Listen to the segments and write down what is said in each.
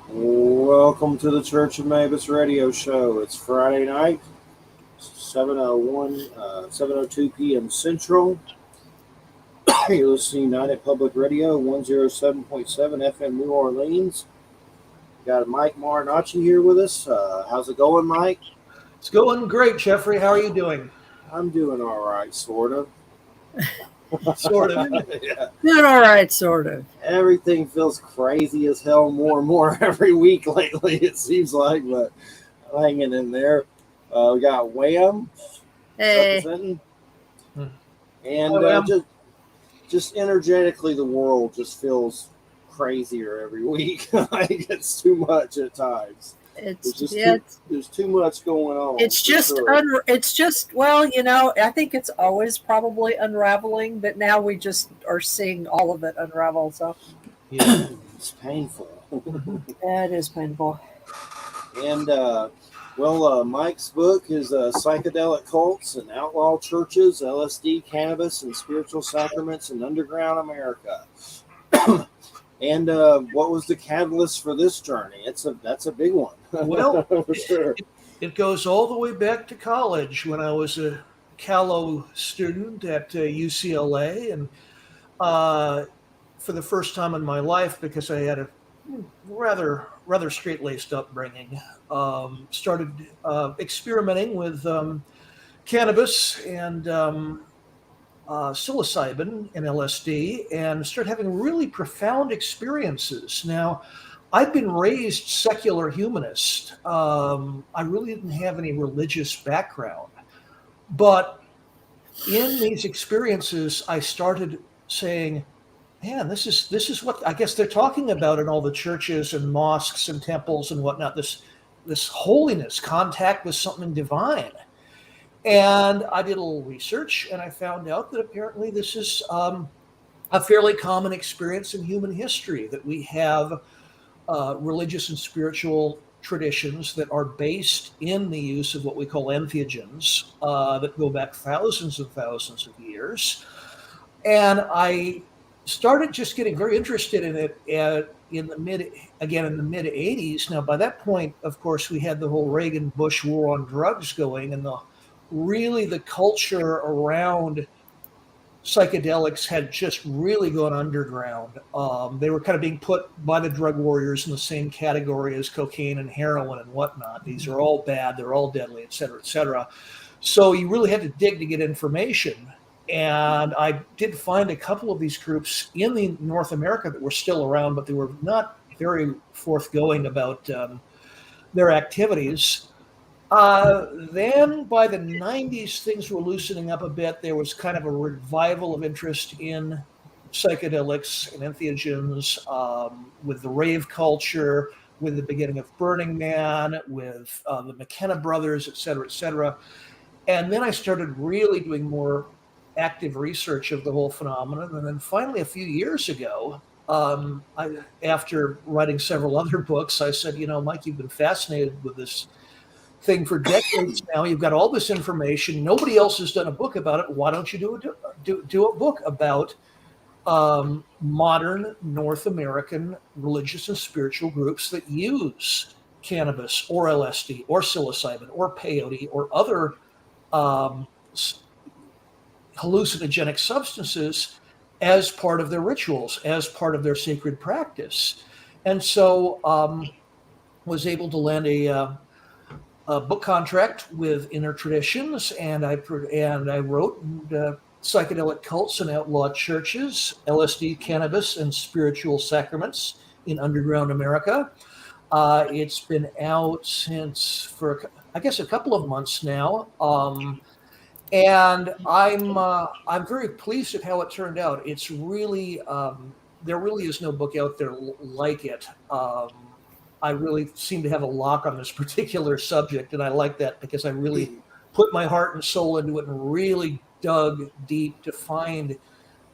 Welcome to the Church of Mabus radio show. It's Friday night, 7:02 p.m. Central. You're listening to United Public Radio, 107.7 FM New Orleans. Got Mike Marinacci here with us. How's it going, Mike? It's going great, Jeffrey. How are you doing? I'm doing all right, sort of. Sort of. Yeah. Doing all right, sort of. Everything feels crazy as hell more and more every week lately, it seems like, but hanging in there. We got Wham Hey, representing. And just energetically, the world just feels crazier every week. Like it's too much at times. There's too much going on. it's just well, I think it's always probably unraveling, but now we just are seeing all of it unravel. So Yeah. It's painful. it is painful. And Mike's book is Psychedelic Cults and Outlaw Churches, LSD, Cannabis, and Spiritual Sacraments in Underground America. And what was the catalyst for this journey? That's a big one. Well, for sure. it goes all the way back to college when I was a Callow student at UCLA, and for the first time in my life, because I had a rather straight-laced upbringing, started experimenting with cannabis and psilocybin and LSD, and started having really profound experiences. Now, I've been raised secular humanist. I really didn't have any religious background, but in these experiences, I started saying, "Man, this is what I guess they're talking about in all the churches and mosques and temples and whatnot. This holiness, contact with something divine." And I did a little research, and I found out that apparently this is a fairly common experience in human history, that we have religious and spiritual traditions that are based in the use of what we call entheogens that go back thousands and thousands of years. And I started just getting very interested in it in the mid 80s. Now, by that point, of course, we had the whole Reagan-Bush war on drugs going, and the culture around psychedelics had just really gone underground. They were kind of being put by the drug warriors in the same category as cocaine and heroin and whatnot. These are all bad, they're all deadly, et cetera, et cetera. So you really had to dig to get information. And I did find a couple of these groups in North America that were still around, but they were not very forthgoing about their activities. Then by the 90s, things were loosening up a bit. There was kind of a revival of interest in psychedelics and entheogens, with the rave culture, with the beginning of Burning Man, with the McKenna brothers, et cetera, et cetera. And then I started really doing more active research of the whole phenomenon. And then finally, a few years ago, after writing several other books, I said, Mike, you've been fascinated with this thing for decades now. You've got all this information. Nobody else has done a book about it. Why don't you do a book about modern North American religious and spiritual groups that use cannabis or LSD or psilocybin or peyote or other hallucinogenic substances as part of their rituals, as part of their sacred practice. And so was able to land a book contract with Inner Traditions, and I wrote Psychedelic Cults and Outlaw Churches, LSD, Cannabis, and Spiritual Sacraments in Underground America. It's been out for I guess a couple of months now, and I'm very pleased at how it turned out. It's really there really is no book out there like it. I really seem to have a lock on this particular subject, and I like that because I really put my heart and soul into it and really dug deep to find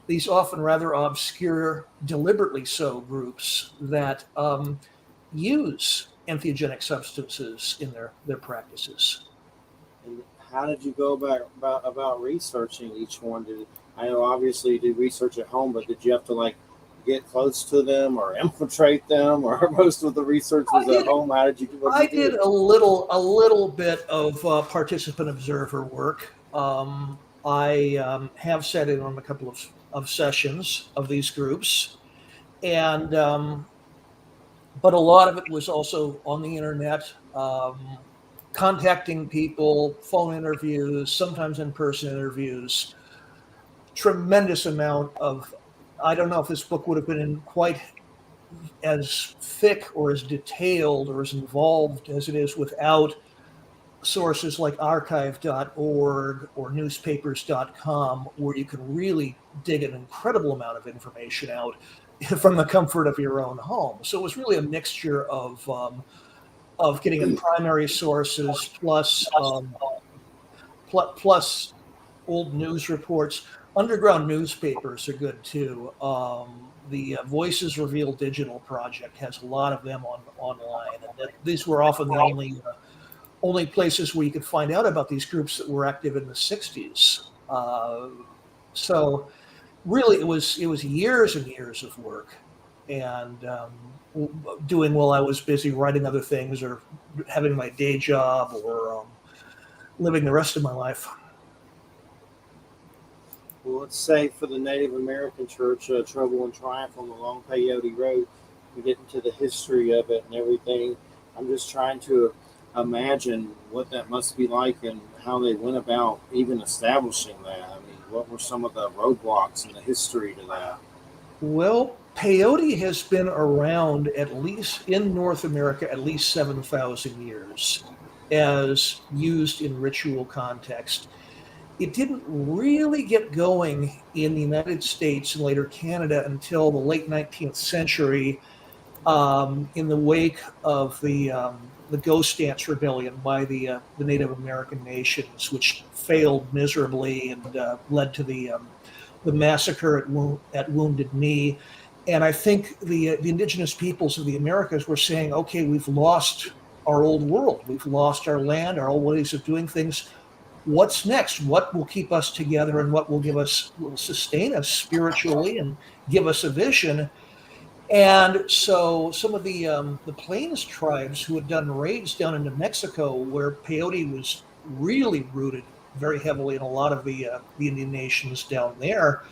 these often rather obscure, deliberately so, groups that use entheogenic substances in their practices. And how did you go about researching each one? I know obviously you did research at home, but did you have to get close to them or infiltrate them, or most of the research was at home? How did you do? I did a little bit of participant observer work. I have sat in on a couple of sessions of these groups, and but a lot of it was also on the internet, contacting people, phone interviews, sometimes in-person interviews. Tremendous amount of, I don't know if this book would have been quite as thick or as detailed or as involved as it is without sources like archive.org or newspapers.com, where you can really dig an incredible amount of information out from the comfort of your own home. So it was really a mixture of getting at primary sources plus old news reports. Underground newspapers are good too. The Voices Reveal Digital project has a lot of them online, and these were often the only places where you could find out about these groups that were active in the 60s. So really, it was years and years of work, and doing while I was busy writing other things or having my day job or living the rest of my life. Well, let's say for the Native American Church, Trouble and Triumph on the Long Peyote Road, we get into the history of it and everything. I'm just trying to imagine what that must be like and how they went about even establishing that. I mean, what were some of the roadblocks in the history to that? Well, peyote has been around, at least in North America, at least 7,000 years as used in ritual context. It didn't really get going in the United States and later Canada until the late 19th century, in the wake of the Ghost Dance Rebellion by the Native American nations, which failed miserably and led to the massacre at Wounded Knee. And I think the indigenous peoples of the Americas were saying, okay, we've lost our old world. We've lost our land, our old ways of doing things. What's next? What will keep us together and what will sustain us spiritually and give us a vision? And so some of the Plains tribes who had done raids down into Mexico, where peyote was really rooted very heavily in a lot of the Indian nations down there,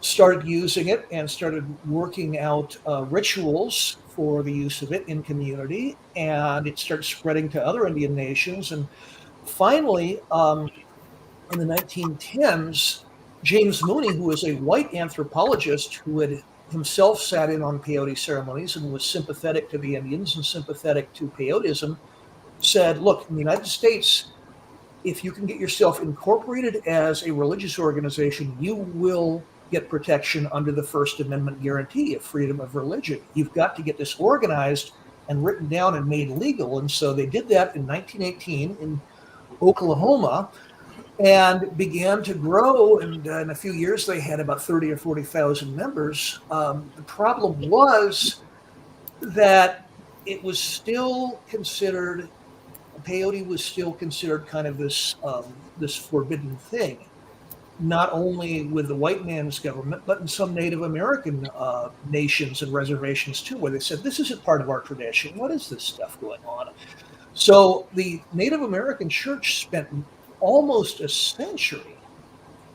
started using it and started working out rituals for the use of it in community, and it started spreading to other Indian nations. And finally, in the 1910s, James Mooney, who was a white anthropologist who had himself sat in on peyote ceremonies and was sympathetic to the Indians and sympathetic to peyotism, said, look, in the United States, if you can get yourself incorporated as a religious organization, you will get protection under the First Amendment guarantee of freedom of religion. You've got to get this organized and written down and made legal. And so they did that in 1918 in Oklahoma and began to grow. And in a few years, they had about 30 or 40,000 members. The problem was that it was still considered, peyote was still considered kind of this forbidden thing, not only with the white man's government, but in some Native American nations and reservations too, where they said, this isn't part of our tradition. What is this stuff going on? So the Native American Church spent almost a century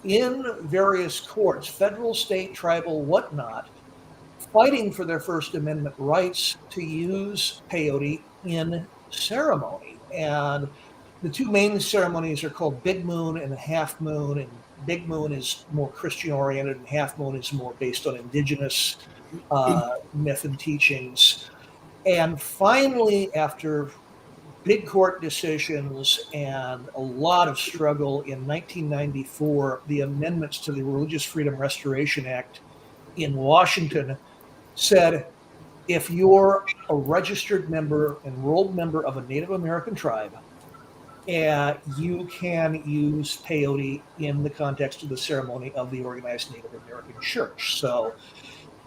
in various courts, federal, state, tribal, whatnot, fighting for their First Amendment rights to use peyote in ceremony. And the two main ceremonies are called Big Moon and Half Moon. And Big Moon is more Christian oriented, and Half Moon is more based on indigenous myth and teachings. And finally, after big court decisions and a lot of struggle, in 1994, the amendments to the Religious Freedom Restoration Act in Washington said, if you're a registered member, enrolled member of a Native American tribe, you can use peyote in the context of the ceremony of the organized Native American Church. So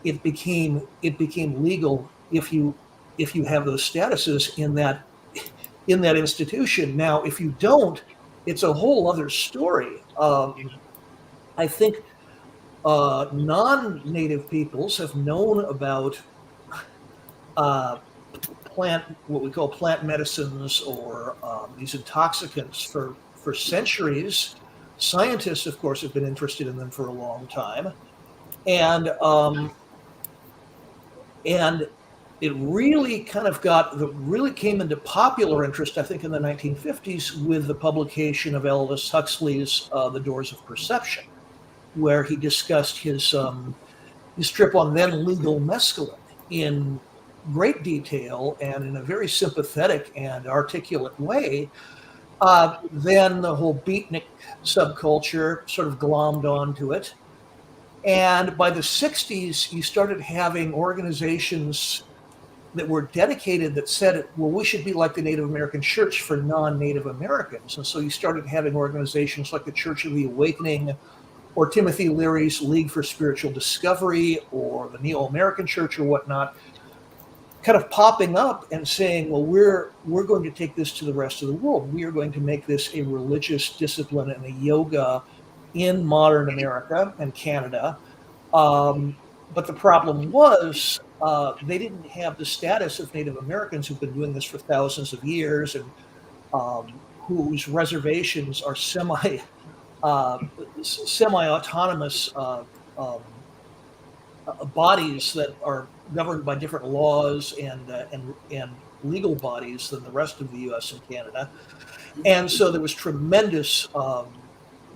it became legal if you have those statuses in that institution. Now, if you don't, it's a whole other story. I think non-native peoples have known about what we call plant medicines, or these intoxicants for centuries. Scientists, of course, have been interested in them for a long time, and it really kind of really came into popular interest, I think, in the 1950s with the publication of Aldous Huxley's The Doors of Perception, where he discussed his trip on then legal mescaline in great detail and in a very sympathetic and articulate way. Then the whole beatnik subculture sort of glommed onto it. And by the 60s, you started having organizations that were dedicated that said, well, we should be like the Native American Church for non-Native Americans. And so you started having organizations like the Church of the Awakening, or Timothy Leary's League for Spiritual Discovery, or the Neo-American Church, or whatnot, kind of popping up and saying, well, we're going to take this to the rest of the world. We are going to make this a religious discipline and a yoga in modern America and Canada. But the problem was they didn't have the status of Native Americans who've been doing this for thousands of years, and whose reservations are semi-autonomous bodies that are governed by different laws and legal bodies than the rest of the U.S. and Canada. And so there was tremendous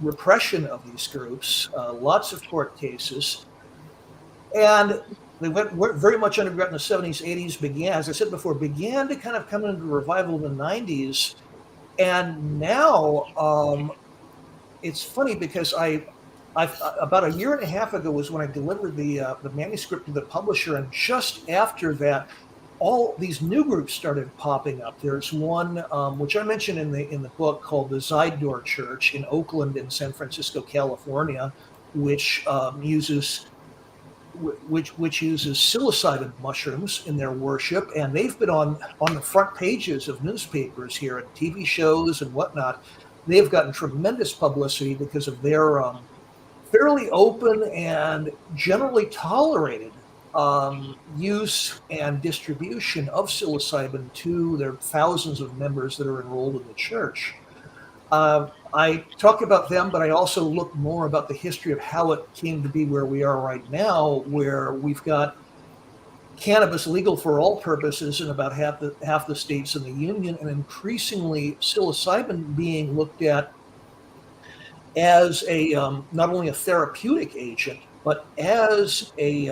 repression of these groups, lots of court cases, and they went very much underground in the 70s, 80s, as I said before, began to kind of come into revival in the 90s. And now it's funny because I about a year and a half ago was when I delivered the manuscript to the publisher, and just after that, all these new groups started popping up. There's one which I mentioned in the book called the Zydor Church in Oakland and San Francisco, California, which uses psilocybin mushrooms in their worship, and they've been on the front pages of newspapers here and TV shows and whatnot. They've gotten tremendous publicity because of their fairly open and generally tolerated use and distribution of psilocybin to their thousands of members that are enrolled in the church. I talk about them, but I also look more about the history of how it came to be where we are right now, where we've got cannabis legal for all purposes in about half the states in the union, and increasingly psilocybin being looked at as a not only a therapeutic agent, but as a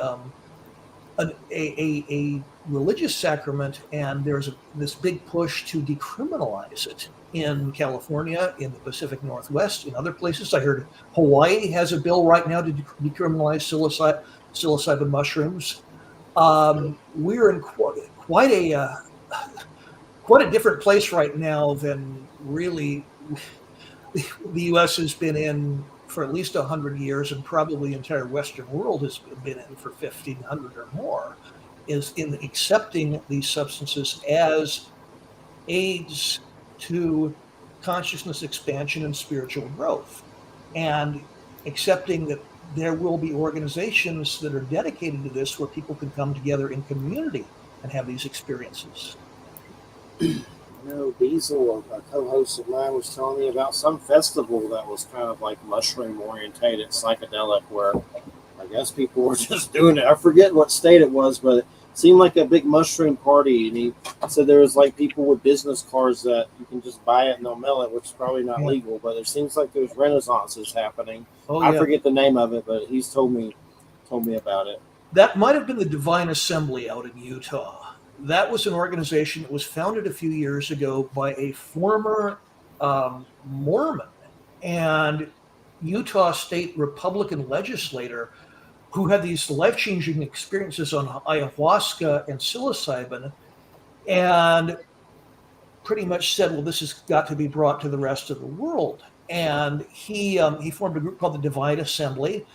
religious sacrament. And there's this big push to decriminalize it in California, in the Pacific Northwest, in other places. I heard Hawaii has a bill right now to decriminalize psilocybin mushrooms. We're in quite a different place right now than really the U.S. has been in for at least 100 years, and probably the entire Western world has been in for 1,500 or more, is in accepting these substances as aids to consciousness expansion and spiritual growth, and accepting that there will be organizations that are dedicated to this, where people can come together in community and have these experiences. Diesel, a co-host of mine, was telling me about some festival that was kind of like mushroom orientated, psychedelic, where I guess people were just doing it. I forget what state it was, but it seemed like a big mushroom party. And he said there was like people with business cards that you can just buy it and they'll mail it, which is probably not legal, but it seems like there's renaissances happening. I forget the name of it, but he's told me about it. That might have been the Divine Assembly out in Utah. That was an organization that was founded a few years ago by a former Mormon and Utah State Republican legislator who had these life-changing experiences on ayahuasca and psilocybin, and pretty much said, well, this has got to be brought to the rest of the world. And he formed a group called the Divine Assembly.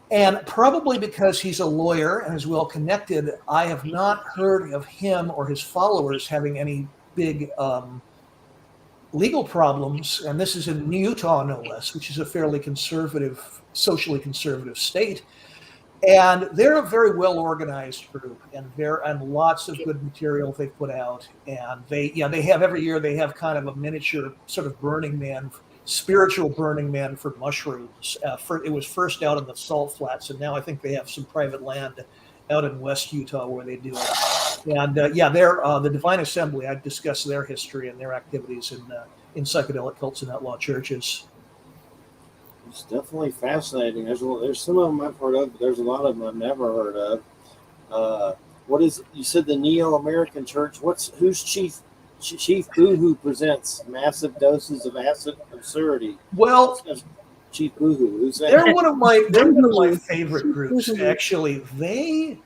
And probably because he's a lawyer and is well connected, I have not heard of him or his followers having any big legal problems, and this is in Utah, no less, which is a fairly conservative, socially conservative state. And they're a very well organized group, and lots of good material they put out. And they have every year they have kind of a miniature sort of Burning Man, spiritual Burning Man for mushrooms. It was first out in the Salt Flats, and now I think they have some private land out in West Utah where they do it. And they're the Divine Assembly. I discuss their history and their activities in psychedelic cults and outlaw churches. It's definitely fascinating. There's some of them I've heard of, but there's a lot of them I've never heard of. What is you said the Neo-American Church? Who's Chief Boohoo presents massive doses of acid absurdity? Well, Chief Boohoo, who's that? They're one of my favorite groups. Actually, they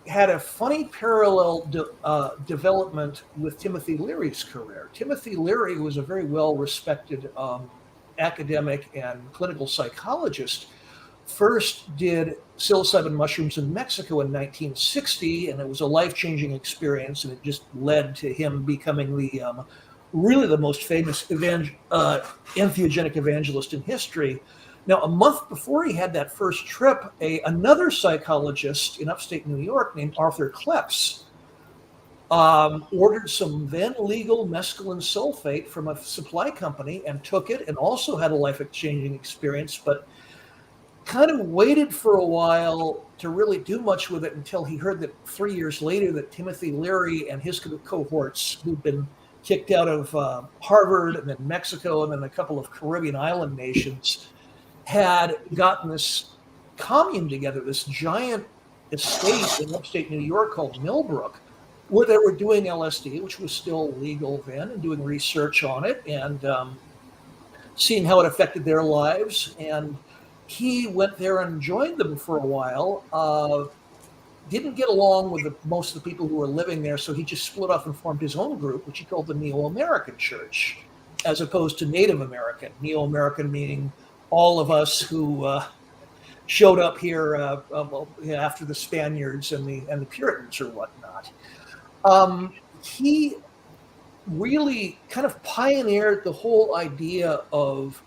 had a funny parallel development with Timothy Leary's career. Timothy Leary was a very well-respected academic and clinical psychologist, first did psilocybin mushrooms in Mexico in 1960, and it was a life-changing experience, and it just led to him becoming really the most famous entheogenic evangelist in history. Now, a month before he had that first trip, another psychologist in upstate New York named Arthur Klepps ordered some then legal mescaline sulfate from a supply company and took it, and also had a life-changing experience, but kind of waited for a while to really do much with it until he heard that 3 years later that Timothy Leary and his cohorts, who'd been kicked out of Harvard and then Mexico and then a couple of Caribbean island nations, had gotten this commune together, this giant estate in upstate New York called Millbrook, where they were doing LSD, which was still legal then, and doing research on it and seeing how it affected their lives. And he went there and joined them for a while. Didn't get along with most of the people who were living there, so he just split off and formed his own group, which he called the Neo-American Church, as opposed to Native American. Neo-American meaning all of us who showed up here after the Spaniards and the Puritans or whatnot. He really kind of pioneered the whole idea of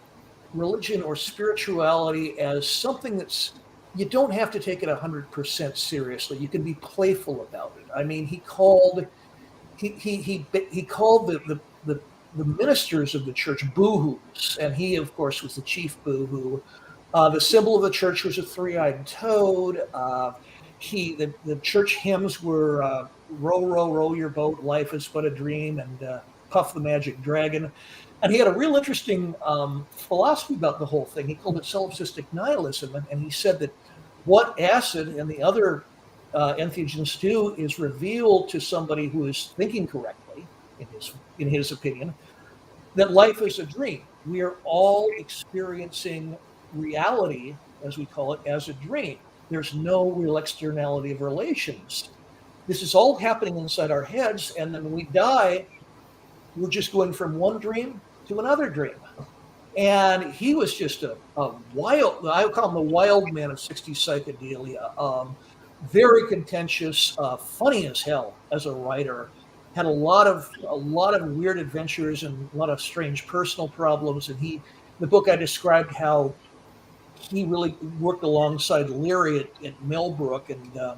religion or spirituality as something that's, you don't have to take it 100% seriously. You can be playful about it. I mean, he called the ministers of the church boohoos, and he, of course, was the chief boohoo. The symbol of the church was a three-eyed toad. The church hymns were "Row, row, row your boat, life is but a dream," and "Puff the Magic Dragon." And he had a real interesting philosophy about the whole thing. He called it solipsistic nihilism, and he said that what acid and the other entheogens do is reveal to somebody who is thinking correctly, in his opinion, that life is a dream. We are all experiencing reality, as we call it, as a dream. There's no real externality of relations. This is all happening inside our heads, and then when we die, we're just going from one dream to another dream. And he was just a wild, I would call him the wild man of 60s psychedelia. Very contentious, funny as hell as a writer. Had a lot of weird adventures and a lot of strange personal problems. And the book I described how he really worked alongside Leary at Millbrook and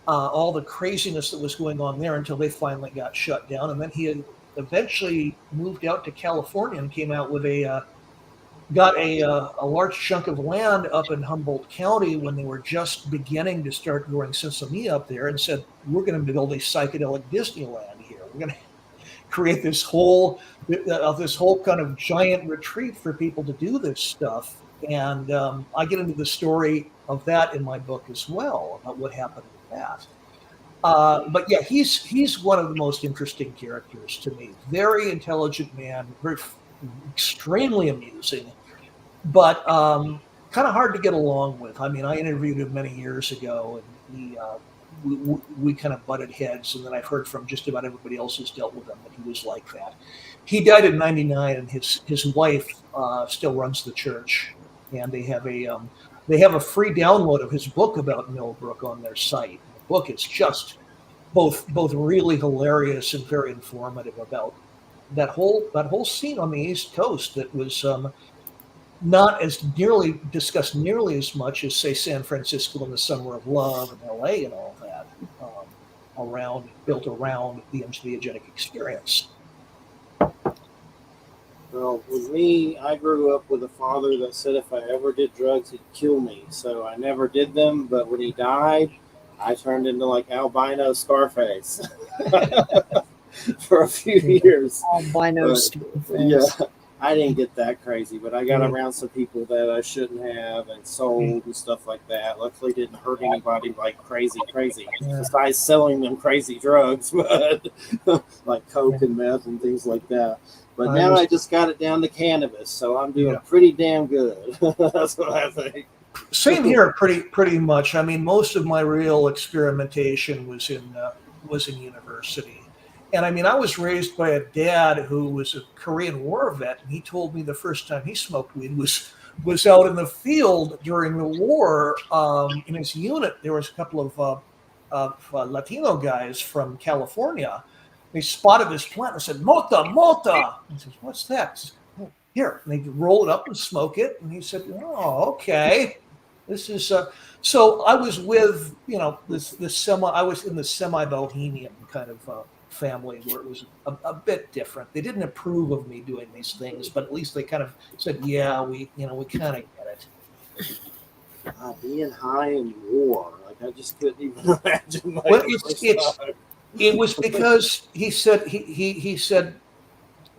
all the craziness that was going on there until they finally got shut down. And then he eventually moved out to California and came out with got a large chunk of land up in Humboldt County when they were just beginning to start growing sesame up there, and said, we're going to build a psychedelic Disneyland here. We're going to create this whole kind of giant retreat for people to do this stuff. And I get into the story of that in my book as well, about what happened with that. But yeah, he's one of the most interesting characters to me. Very intelligent man, extremely amusing, but kind of hard to get along with. I mean, I interviewed him many years ago, and we kind of butted heads, and then I've heard from just about everybody else who's dealt with him that he was like that. He died in '99, and his wife still runs the church, and they have a free download of his book about Millbrook on their site. The book is just both really hilarious and very informative about that whole scene on the East Coast that was not as nearly discussed nearly as much as, say, San Francisco and the Summer of Love and LA and all that, built around the entheogenic experience. Well, with me, I grew up with a father that said if I ever did drugs, he'd kill me. So I never did them. But when he died, I turned into like albino Scarface for a few years. Albino Yeah, I didn't get that crazy, but I got around some people that I shouldn't have and sold and stuff like that. Luckily, didn't hurt anybody like crazy. Besides selling them crazy drugs, but like coke and meth and things like that. But now I just got it down to cannabis, so I'm doing pretty damn good. That's what I think. Same here, pretty much. I mean, most of my real experimentation was in university, and I mean, I was raised by a dad who was a Korean War vet, and he told me the first time he smoked weed was out in the field during the war. In his unit, there was a couple of Latino guys from California. They spotted this plant and said, "Mota, mota." He says, "What's that?" Says, "Oh, here." And they roll it up and smoke it. And he said, "Oh, okay. This is." So I was with, I was in the semi-bohemian kind of family where it was a bit different. They didn't approve of me doing these things, but at least they kind of said, "Yeah, we kind of get it." Being high in war, like I just couldn't even imagine. Like, well, it was because he said he said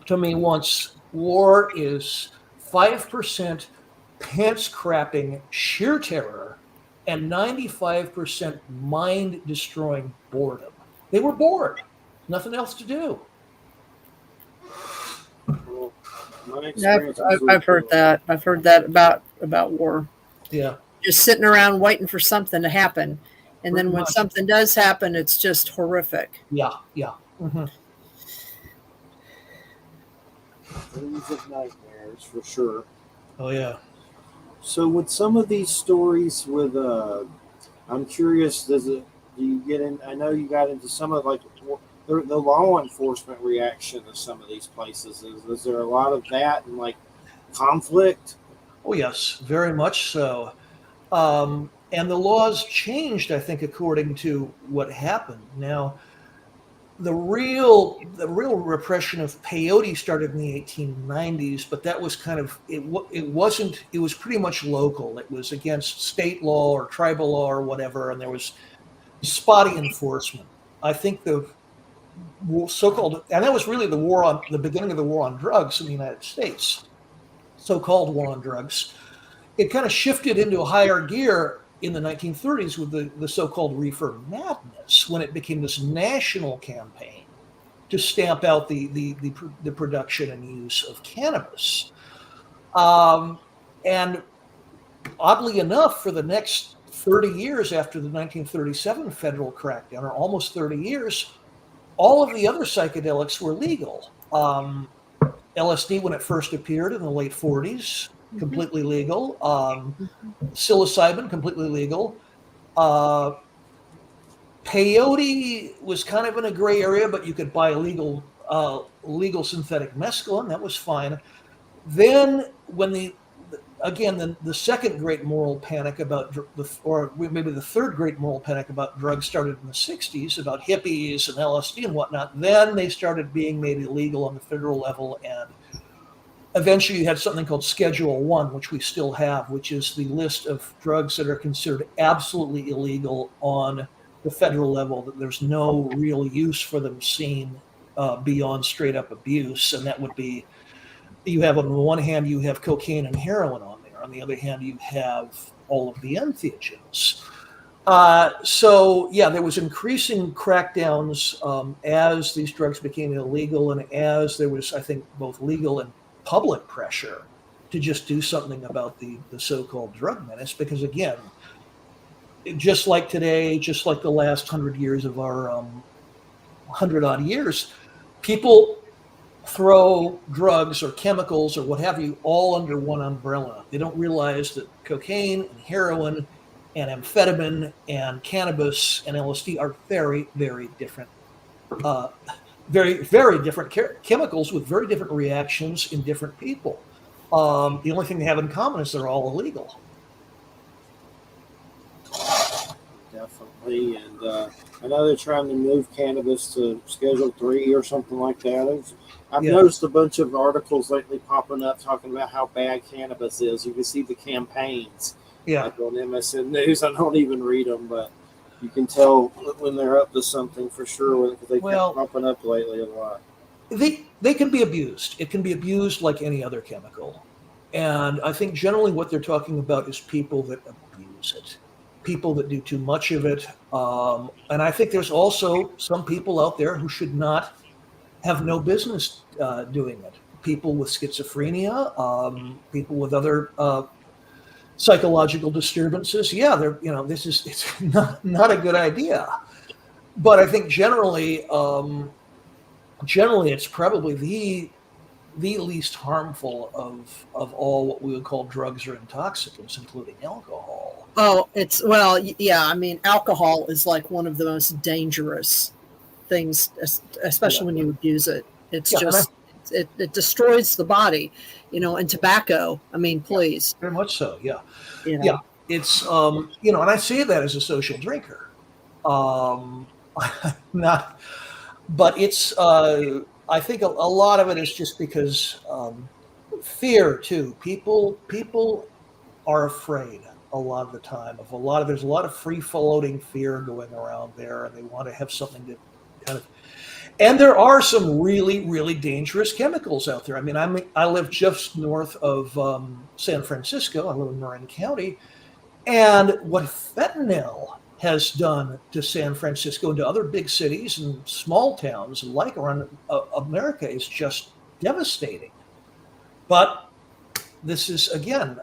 to me once, war is 5% pants crapping sheer terror and 95% mind destroying boredom. They were bored, nothing else to do. Well, I've heard that. I've heard that about war. Yeah, just sitting around waiting for something to happen. And then when something does happen, it's just horrific. Yeah. Mm-hmm. Things of nightmares for sure. Oh yeah. So with some of these stories, I'm curious. Do you get in? I know you got into some of like the law enforcement reaction to some of these places. Is there a lot of that and like conflict? Oh yes, very much so. And the laws changed, I think, according to what happened. Now, the real repression of peyote started in the 1890s, but that was kind of it was pretty much local. It was against state law or tribal law or whatever, and there was spotty enforcement. I think the so-called, and that was really the beginning of the war on drugs in the United States, so-called war on drugs. It kind of shifted into a higher gear in the 1930s with the so-called reefer madness, when it became this national campaign to stamp out the production and use of cannabis. And oddly enough, for the next 30 years after the 1937 federal crackdown, or almost 30 years, all of the other psychedelics were legal. LSD, when it first appeared in the late 40s, completely legal. Psilocybin, completely legal. Peyote was kind of in a gray area, but you could buy legal synthetic mescaline. That was fine. Then, when the second great moral panic or maybe the third great moral panic about drugs started in the 60s, about hippies and LSD and whatnot, then they started being made illegal on the federal level, and eventually you had something called Schedule 1, which we still have, which is the list of drugs that are considered absolutely illegal on the federal level, that there's no real use for them seen beyond straight up abuse. And that would be, you have on the one hand, you have cocaine and heroin on there. On the other hand, you have all of the entheogens. So there was increasing crackdowns as these drugs became illegal, and as there was, I think, both legal and public pressure to just do something about the so-called drug menace. Because again, just like today, just like the last 100 years of our 100-odd years, people throw drugs or chemicals or what have you all under one umbrella. They don't realize that cocaine and heroin and amphetamine and cannabis and LSD are very, very different very, very different chemicals with very different reactions in different people. The only thing they have in common is they're all illegal. Definitely, and I know they're trying to move cannabis to Schedule 3 or something like that. I've noticed a bunch of articles lately popping up talking about how bad cannabis is. You can see the campaigns, like on MSN News. I don't even read them, but you can tell when they're up to something for sure. Because they keep popping up lately a lot. They can be abused. It can be abused like any other chemical, and I think generally what they're talking about is people that abuse it. People that do too much of it. And I think there's also some people out there who should not have no business doing it. People with schizophrenia, people with other psychological disturbances. Yeah, it's not a good idea. But I think generally it's probably the least harmful of all what we would call drugs or intoxicants, including alcohol. Oh, I mean, alcohol is like one of the most dangerous things, especially when you abuse it. It's it destroys the body, and tobacco. I mean, please. Very much so. Yeah. Yeah. It's, and I say that as a social drinker. But it's, I think a lot of it is just because fear too. People are afraid a lot of the time there's a lot of free floating fear going around there, and they want to have something to kind of. And there are some really, really dangerous chemicals out there. I mean, I live just north of San Francisco. I live in Marin County, and what fentanyl has done to San Francisco and to other big cities and small towns like around America is just devastating. But this is again,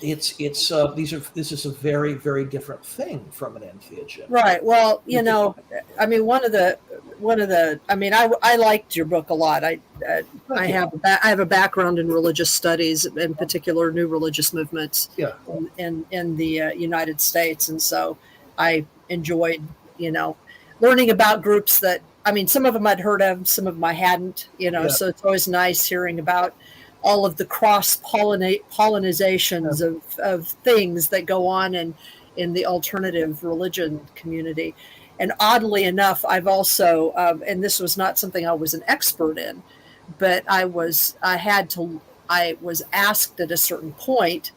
this is a very, very different thing from an entheogen. Right. Well, I mean, I liked your book a lot. I have a background in religious studies, in particular new religious movements in the United States. And so I enjoyed, learning about groups that, I mean, some of them I'd heard of, some of them I hadn't, so it's always nice hearing about all of the pollinizations of things that go on in the alternative religion community. And oddly enough, I've also, and this was not something I was an expert in, but I was asked at a certain point,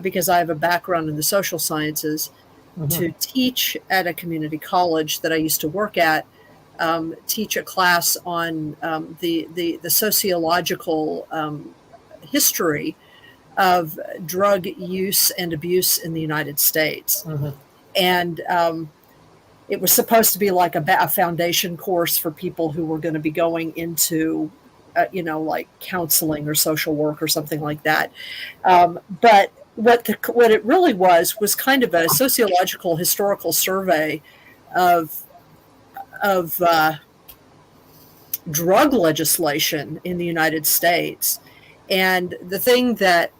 because I have a background in the social sciences, to teach at a community college that I used to work at, teach a class on the sociological history of drug use and abuse in the United States. And it was supposed to be like a foundation course for people who were going to be going into, like counseling or social work or something like that. But what it really was kind of a sociological historical survey of drug legislation in the United States. And the thing that,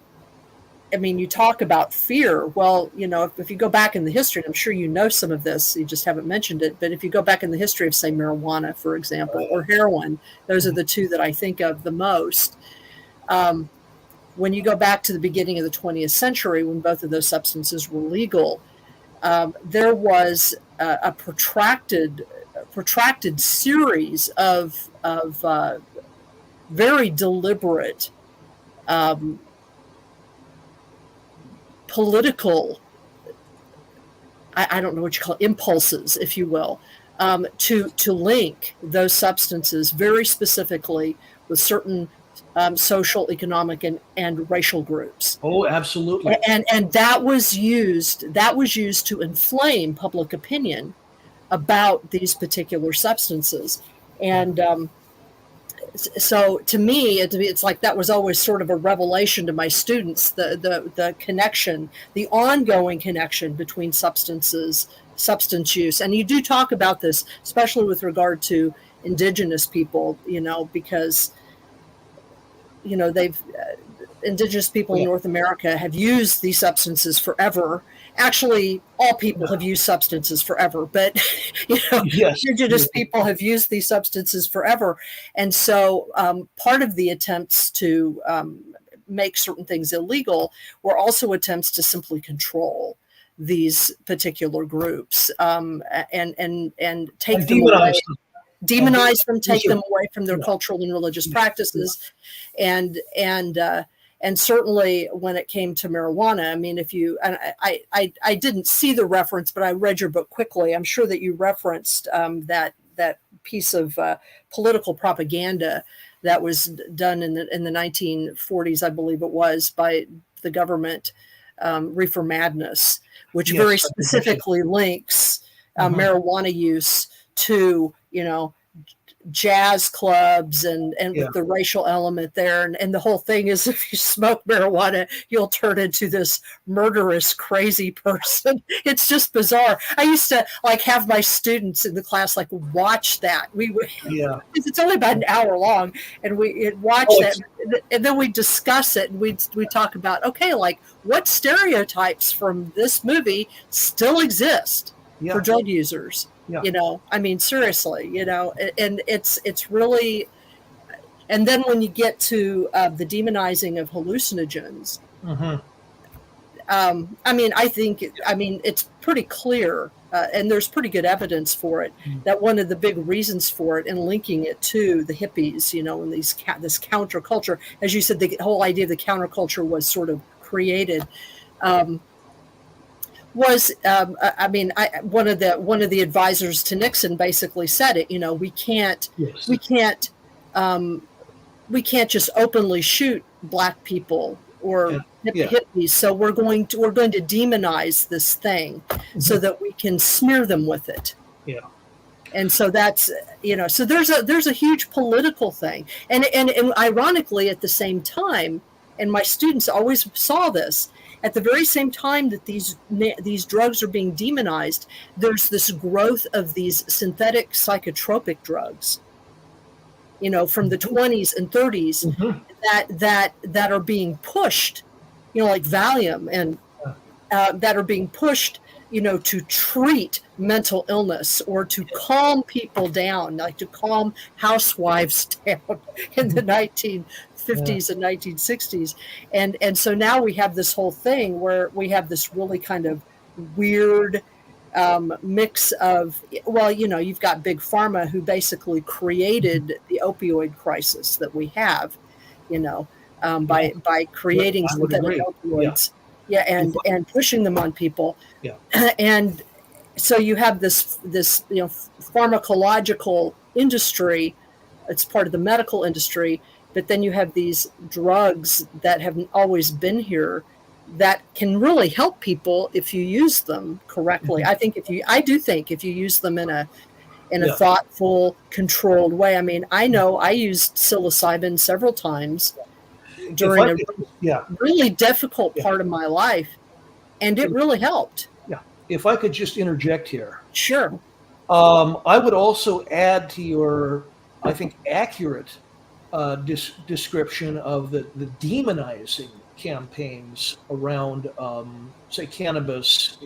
I mean, you talk about fear. Well, if you go back in the history, I'm sure you know some of this, you just haven't mentioned it, but if you go back in the history of, say, marijuana, for example, or heroin, those are the two that I think of the most. When you go back to the beginning of the 20th century, when both of those substances were legal, there was a protracted series of very deliberate political, I don't know what you call it, impulses, if you will, to link those substances very specifically with certain social, economic, and racial groups. Oh, absolutely. And that was used to inflame public opinion about these particular substances. And so to me, it's like that was always sort of a revelation to my students, the connection, the ongoing connection between substance use. And you do talk about this, especially with regard to indigenous people, because indigenous people in North America have used these substances forever, actually, all people have used substances forever, but Yes. indigenous people have used these substances forever. And so part of the attempts to make certain things illegal were also attempts to simply control these particular groups, and take them away, demonize them, take them away from their cultural and religious practices. And certainly when it came to marijuana, I mean, if you, and I didn't see the reference, but I read your book quickly. I'm sure that you referenced that piece of political propaganda that was done in the 1940s, I believe it was, by the government, Reefer Madness, which very specifically links marijuana use to, jazz clubs and with the racial element there. And the whole thing is, if you smoke marijuana, you'll turn into this murderous, crazy person. It's just bizarre. I used to have my students in the class watch that. It's only about an hour long, and we watch that, and then we discuss it, and we talk about, okay, what stereotypes from this movie still exist for drug users. I mean, seriously, and it's really, and then when you get to the demonizing of hallucinogens, I mean, it's pretty clear, and there's pretty good evidence for it, that one of the big reasons for it, and linking it to the hippies, and this counterculture, as you said, the whole idea of the counterculture was sort of created. One of the advisors to Nixon basically said it. We can't just openly shoot black people or hippies. So we're going to demonize this thing so that we can smear them with it. Yeah. And so that's so there's a huge political thing, and ironically at the same time, and my students always saw this. At the very same time that these drugs are being demonized, there's this growth of these synthetic psychotropic drugs, from the 20s and 30s that are being pushed, like Valium, and that are being pushed, to treat mental illness or to calm people down, to calm housewives down in the 1950s and 1960s. And so now we have this whole thing where we have this really kind of weird mix of, you've got Big Pharma, who basically created the opioid crisis that we have, by creating synthetic opioids. And pushing them on people. And so you have this pharmacological industry. It's part of the medical industry, but then you have these drugs that have always been here that can really help people if you use them correctly. I do think if you use them in a thoughtful, controlled way. I mean, I know I used psilocybin several times during a really difficult part of my life, and it really helped. If I could just interject here. Sure. I would also add to your, I think, accurate description of the demonizing campaigns around, say, cannabis.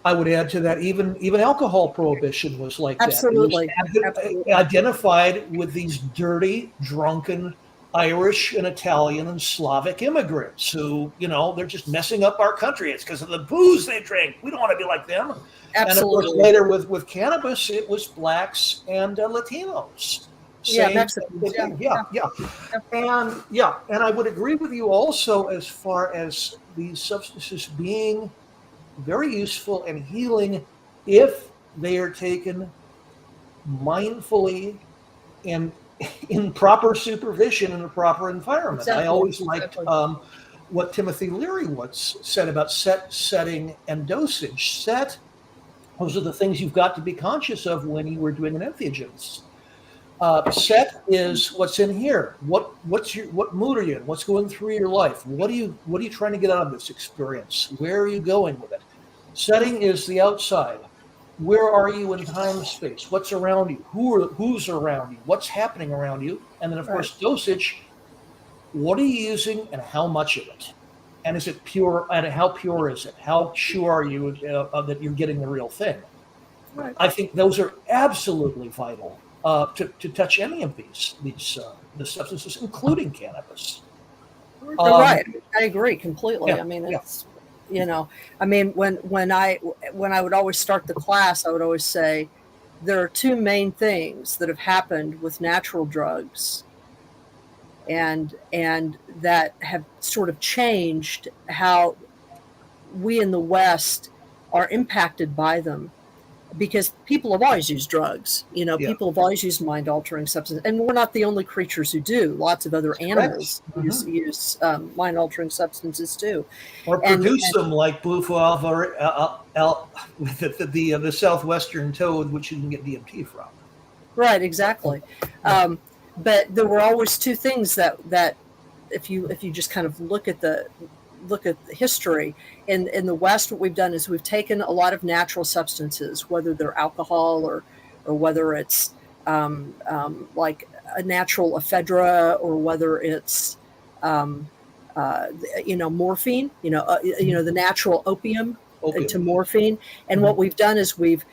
I would add to that even alcohol prohibition was like Absolutely. that. Absolutely. Identified with these dirty, drunken Irish and Italian and Slavic immigrants who, they're just messing up our country. It's because of the booze they drink. We don't want to be like them. Absolutely. And of course, later with cannabis, it was blacks and Latinos. Mexicans. And I would agree with you also as far as these substances being very useful and healing if they are taken mindfully and in proper supervision in a proper environment. Exactly. I always liked what Timothy Leary once said about setting, and dosage. Those are the things you've got to be conscious of when you were doing an entheogens. Set is what's in here. What mood are you in? What's going through your life? What are you trying to get out of this experience? Where are you going with it? Setting is the outside. Where are you in time and space? What's around you? Who's around you? What's happening around you? And then, of course, dosage. What are you using and how much of it? And is it pure? And how pure is it? How sure are you that you're getting the real thing? Right. I think those are absolutely vital to touch any of the substances, including cannabis. Right. I agree completely. Yeah, I mean, yeah. it's, I mean, when I would always start the class, I would always say there are two main things that have happened with natural drugs and that have sort of changed how we in the West are impacted by them, because people have always used drugs. Yeah. People have always used mind-altering substances, and we're not the only creatures who do. Lots of other animals use mind-altering substances too, or produce them, like bufo alva, the southwestern toad, which you can get DMT from. Right, exactly. But there were always two things that if you just kind of look at the history in the West, what we've done is we've taken a lot of natural substances, whether they're alcohol or whether it's like a natural ephedra, or whether it's morphine, the natural opium to morphine. And what we've done is we've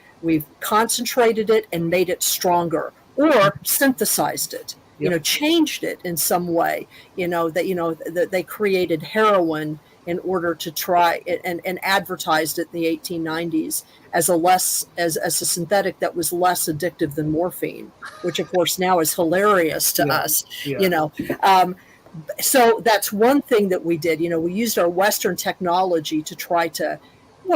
concentrated it and made it stronger, or synthesized it, changed it in some way, that they created heroin in order to try and advertised it in the 1890s as a synthetic that was less addictive than morphine, which of course now is hilarious to us. So that's one thing that we did. We used our Western technology to try to,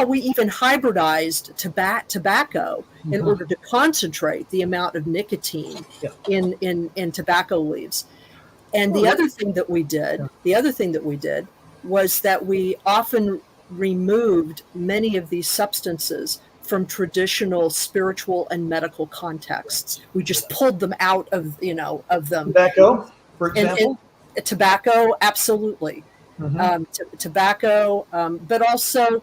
we even hybridized tobacco in order to concentrate the amount of nicotine in tobacco leaves. And the other thing that we did was that we often removed many of these substances from traditional spiritual and medical contexts. We just pulled them out of them. Tobacco, for example? And tobacco, absolutely. Tobacco, but also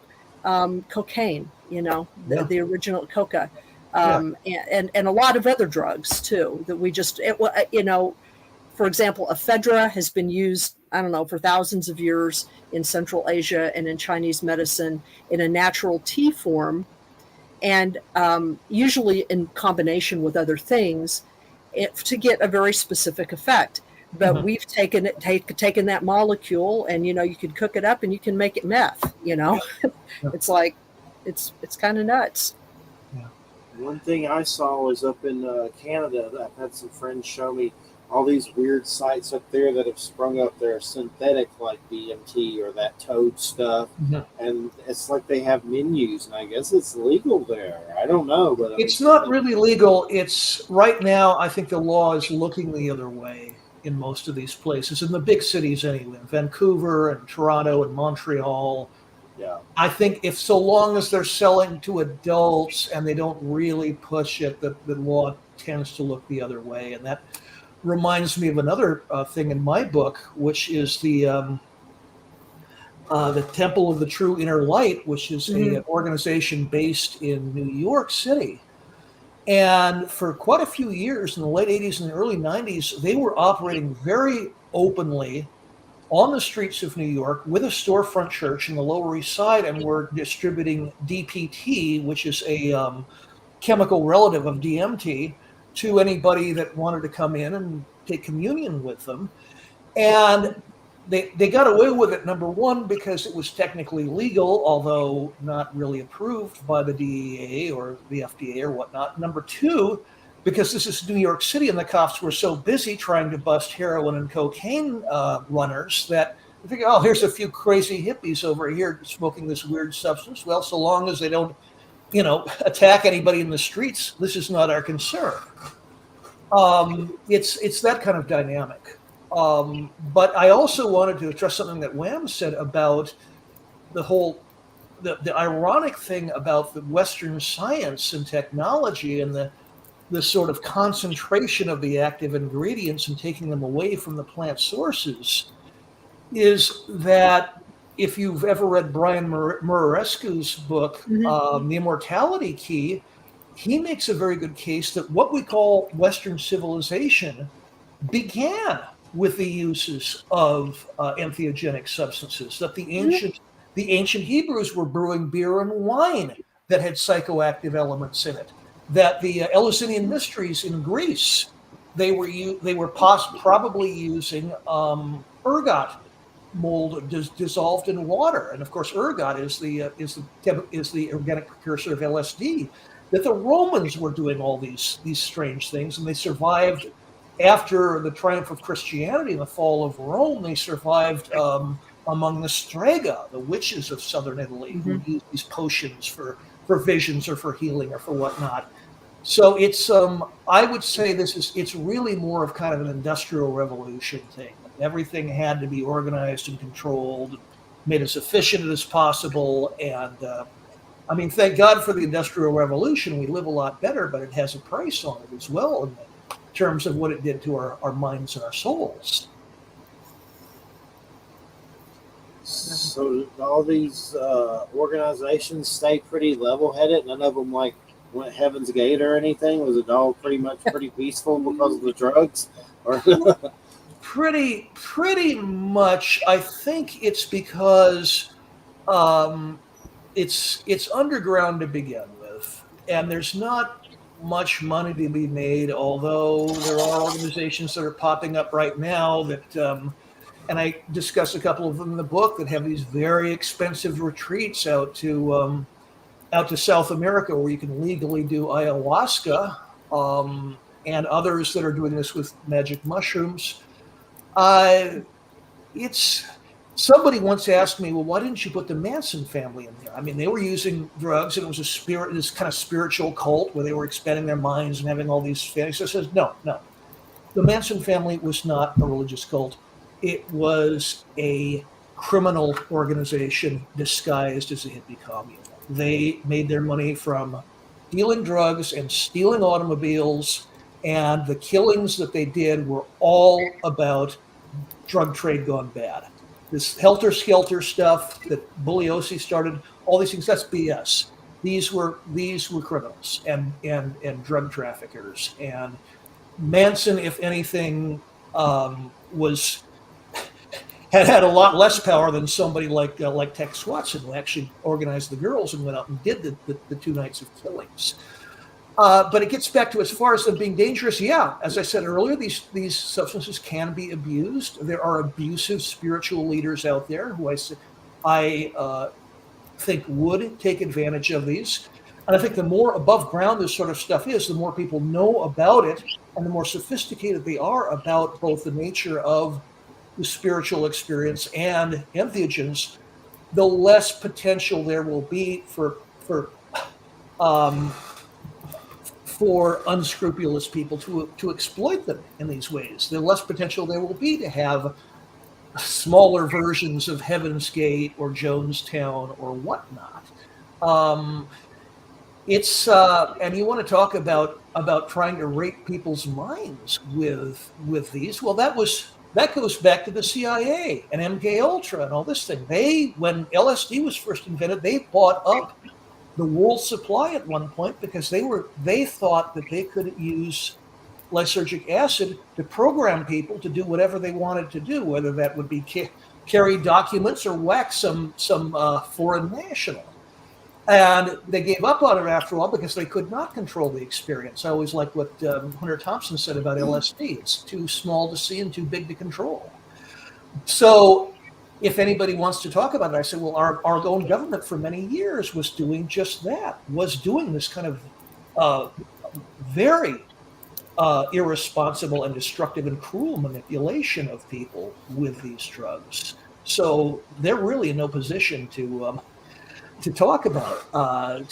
cocaine, the original coca, and a lot of other drugs too, that we just, for example, ephedra has been used, I don't know, for thousands of years in Central Asia and in Chinese medicine in a natural tea form, and usually in combination with other things to get a very specific effect. But we've taken that molecule, and you can cook it up and you can make it meth. It's like it's kind of nuts. One thing I saw was up in Canada. I've had some friends show me all these weird sites up there that have sprung up. They're synthetic, like DMT or that toad stuff, and it's like they have menus, and I guess it's legal there. I don't know, but it's not really legal. It's right now, I think the law is looking the other way in most of these places, in the big cities anyway, Vancouver and Toronto and Montreal. Yeah, I think if so long as they're selling to adults and they don't really push it, the law tends to look the other way. And that reminds me of another thing in my book, which is the Temple of the True Inner Light, which is an organization based in New York City. And for quite a few years in the late 80s and the early 90s, they were operating very openly on the streets of New York with a storefront church in the Lower East Side, and were distributing DPT, which is a chemical relative of DMT, to anybody that wanted to come in and take communion with them. And they got away with it, number one, because it was technically legal, although not really approved by the DEA or the FDA or whatnot. Number two, because this is New York City and the cops were so busy trying to bust heroin and cocaine runners that they figure, oh, here's a few crazy hippies over here smoking this weird substance. Well, so long as they don't, attack anybody in the streets, this is not our concern. It's that kind of dynamic. But I also wanted to address something that Wham said about the ironic thing about the Western science and technology and the sort of concentration of the active ingredients and taking them away from the plant sources, is that if you've ever read Brian Murarescu's book, The Immortality Key, he makes a very good case that what we call Western civilization began with the uses of entheogenic substances. That the ancient Hebrews were brewing beer and wine that had psychoactive elements in it. That the Eleusinian mysteries in Greece, they were probably using ergot mold dissolved in water, and of course ergot is the organic precursor of LSD. That the Romans were doing all these strange things, and they survived after the triumph of Christianity and the fall of Rome. They survived among the Strega, the witches of southern Italy, who used these potions for visions or for healing or for whatnot. So it's I would say it's really more of kind of an industrial revolution thing. Everything had to be organized and controlled, made as efficient as possible. And I mean, thank God for the Industrial Revolution. We live a lot better, but it has a price on it as well in terms of what it did to our minds and our souls. So all these organizations stay pretty level-headed. None of them like went Heaven's Gate or anything. Was it all pretty peaceful because of the drugs? Or pretty much. I think it's because it's underground to begin with, and there's not much money to be made. Although there are organizations that are popping up right now that. And I discuss a couple of them in the book that have these very expensive retreats out to South America where you can legally do ayahuasca, and others that are doing this with magic mushrooms. Somebody once asked me, well, why didn't you put the Manson family in there? I mean, they were using drugs, and it was this kind of spiritual cult where they were expanding their minds and having all these fantasies. I said, no. The Manson family was not a religious cult. It was a criminal organization disguised as a hippie commune. They made their money from dealing drugs and stealing automobiles, and the killings that they did were all about drug trade gone bad. This helter-skelter stuff that Bugliosi started, all these things, that's BS. These were criminals and drug traffickers. And Manson, if anything, had a lot less power than somebody like Tex Watson, who actually organized the girls and went out and did the 2 nights of killings. But it gets back to, as far as them being dangerous, yeah, as I said earlier, these substances can be abused. There are abusive spiritual leaders out there who I think would take advantage of these. And I think the more above ground this sort of stuff is, the more people know about it, and the more sophisticated they are about both the nature of the spiritual experience and entheogens, the less potential there will be for unscrupulous people to exploit them in these ways. The less potential there will be to have smaller versions of Heaven's Gate or Jonestown or whatnot. And you want to talk about trying to rape people's minds with these. Well, that goes back to the CIA and MK Ultra and all this thing. When LSD was first invented, they bought up the world supply at one point because they thought that they could use lysergic acid to program people to do whatever they wanted to do, whether that would be carry documents or whack some foreign national. And they gave up on it after a while because they could not control the experience. I always like what Hunter Thompson said about LSD. It's too small to see and too big to control. So if anybody wants to talk about it, I said, well, our own government for many years was doing just that, was doing this kind of very irresponsible and destructive and cruel manipulation of people with these drugs. So they're really in no position to talk about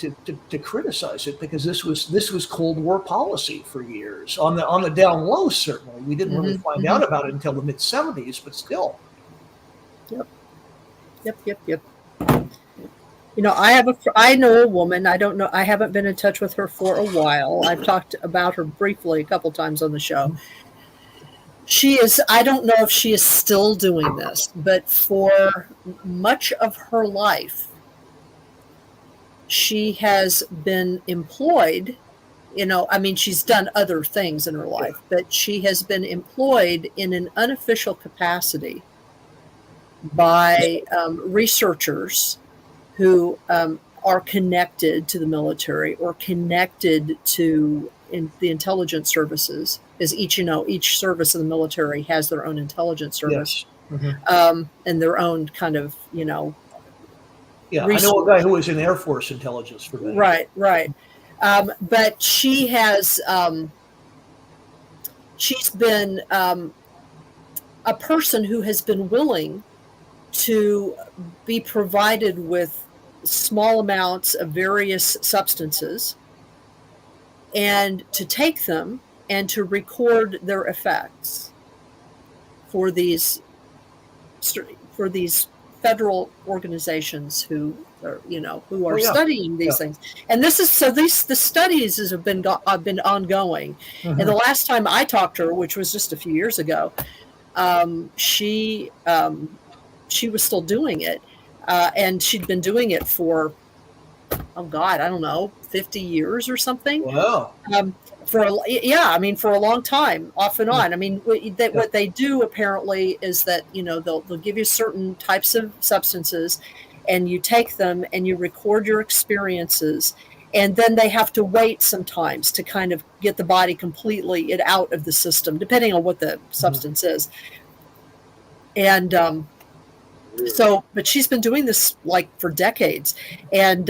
it, to criticize it, because this was Cold War policy for years. On the down low, certainly. We didn't really find out about it until the mid-'70s, but still. Yep. You know, I know a woman. I don't know. I haven't been in touch with her for a while. I've talked about her briefly a couple times on the show. She is, I don't know if she is still doing this, but for much of her life, she has been employed I mean, she's done other things in her life, but she has been employed in an unofficial capacity by researchers who are connected to the military or connected to the intelligence services, as each service in the military has their own intelligence service. Yes. Mm-hmm. And their own kind of, yeah, research. I know a guy who was in Air Force intelligence for that. Right. But she has, she's been a person who has been willing to be provided with small amounts of various substances and to take them and to record their effects for these federal organizations who are studying these things. And the studies have been ongoing. Mm-hmm. And the last time I talked to her, which was just a few years ago, she was still doing it, and she'd been doing it for, I don't know, 50 years or something. Wow. For a long time, off and on. I mean, what they do apparently is that they'll give you certain types of substances, and you take them and you record your experiences, and then they have to wait sometimes to kind of get the body completely out of the system, depending on what the substance is. And but she's been doing this like for decades, and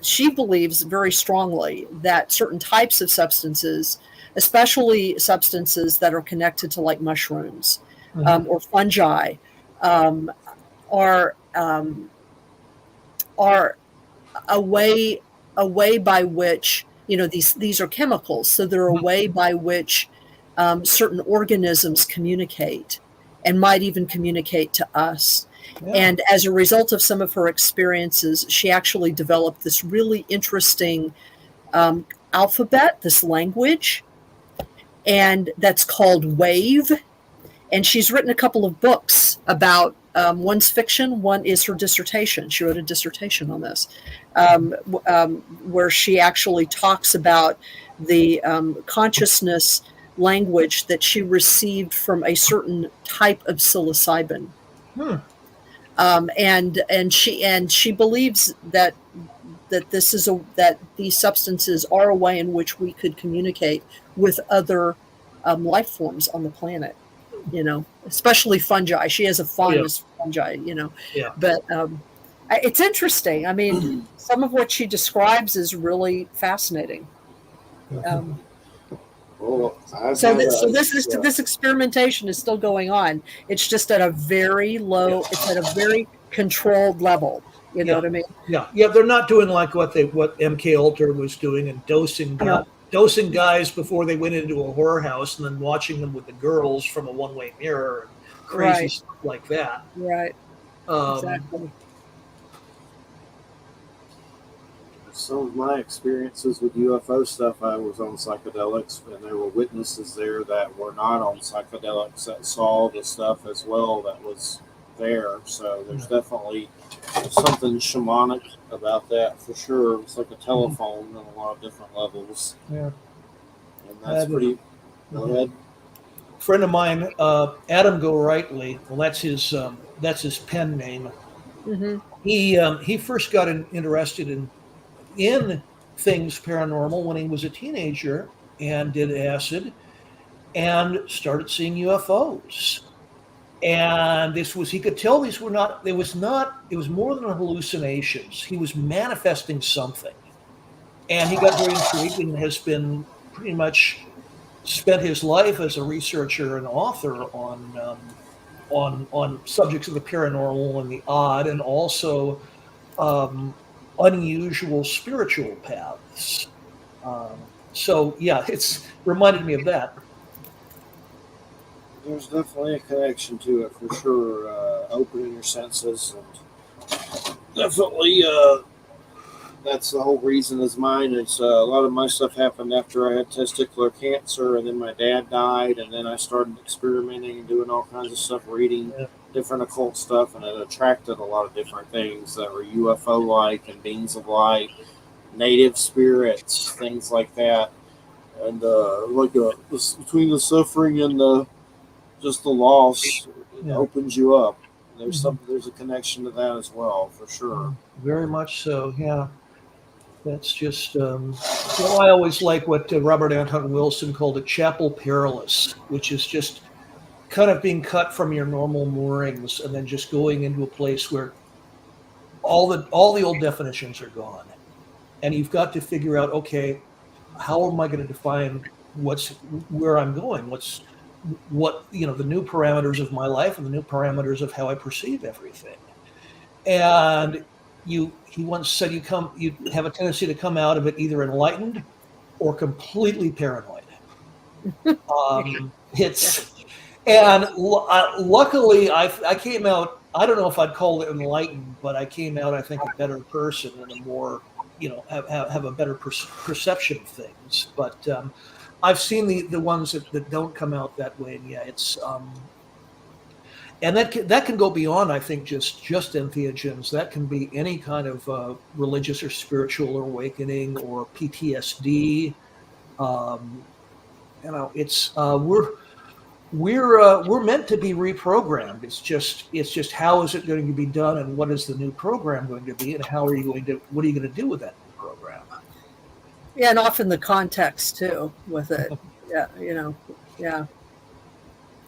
she believes very strongly that certain types of substances, especially substances that are connected to like mushrooms or fungi, are a way by which these are chemicals, so they're a way by which certain organisms communicate and might even communicate to us. Yeah. And as a result of some of her experiences, she actually developed this really interesting alphabet, this language, and that's called WAVE. And she's written a couple of books about, one's fiction, one is her dissertation. She wrote a dissertation on this, where she actually talks about the consciousness language that she received from a certain type of psilocybin. And she believes that these substances are a way in which we could communicate with other life forms on the planet, especially fungi. She has a fondness for fungi, but it's interesting. I mean, some of what she describes is really fascinating. This experimentation is still going on. It's just at a very low, it's at a very controlled level. You know what I mean? Yeah. They're not doing like what MK Ultra was doing and dosing guys before they went into a whorehouse and then watching them with the girls from a one-way mirror and crazy stuff like that. Right. Exactly. Some of my experiences with UFO stuff, I was on psychedelics, and there were witnesses there that were not on psychedelics that saw the stuff as well that was there. So there's definitely something shamanic about that for sure. It's like a telephone on a lot of different levels. Yeah. And that's pretty... Go ahead. A friend of mine, Adam Gorightly, well, that's his pen name. Mm-hmm. He first got interested in things paranormal when he was a teenager and did acid and started seeing UFOs. And he could tell it was more than hallucinations. He was manifesting something. And he got very intrigued and has been pretty much spent his life as a researcher and author on subjects of the paranormal and the odd, and also unusual spiritual paths. It's reminded me of that. There's definitely a connection to it for sure. Opening your senses, and definitely that's the whole reason is mine. It's a lot of my stuff happened after I had testicular cancer, and then my dad died, and then I started experimenting and doing all kinds of stuff, reading different occult stuff, and it attracted a lot of different things that were UFO-like and beings of light. native spirits, things like that, and between the suffering and the just the loss, it Yeah. opens you up. There's Mhm. there's a connection to that as well, for sure. Very much so. Yeah. That's just, I always like what Robert Anton Wilson called it chapel perilous, which is just kind of being cut from your normal moorings and then just going into a place where all the old definitions are gone. And you've got to figure out, okay, how am I going to define where I'm going? The new parameters of my life and the new parameters of how I perceive everything. And he once said you have a tendency to come out of it either enlightened or completely paranoid. It's and luckily I came out. I don't know if I'd call it enlightened, but I came out, I think, a better person and a more, have a better perception of things. But I've seen the ones that don't come out that way, and yeah, it's and that can go beyond, I think, just entheogens. That can be any kind of religious or spiritual awakening or PTSD. It's we're meant to be reprogrammed. It's just how is it going to be done, and what is the new program going to be, and what are you going to do with that new program? Yeah, and often the context too with it. Yeah, yeah.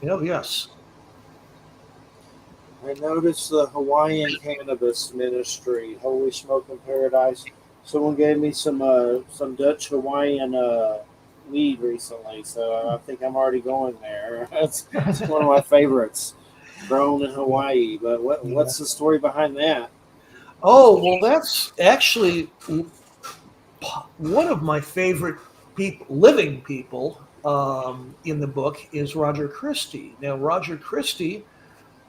Yes. I noticed the Hawaiian Cannabis Ministry, Holy Smoke in Paradise. Someone gave me some Dutch Hawaiian weed recently, so I think I'm already going there. It's one of my favorites, grown in Hawaii. But what's the story behind that? Oh, well, that's actually one of my favorite living people in the book is Roger Christie. Now, Roger Christie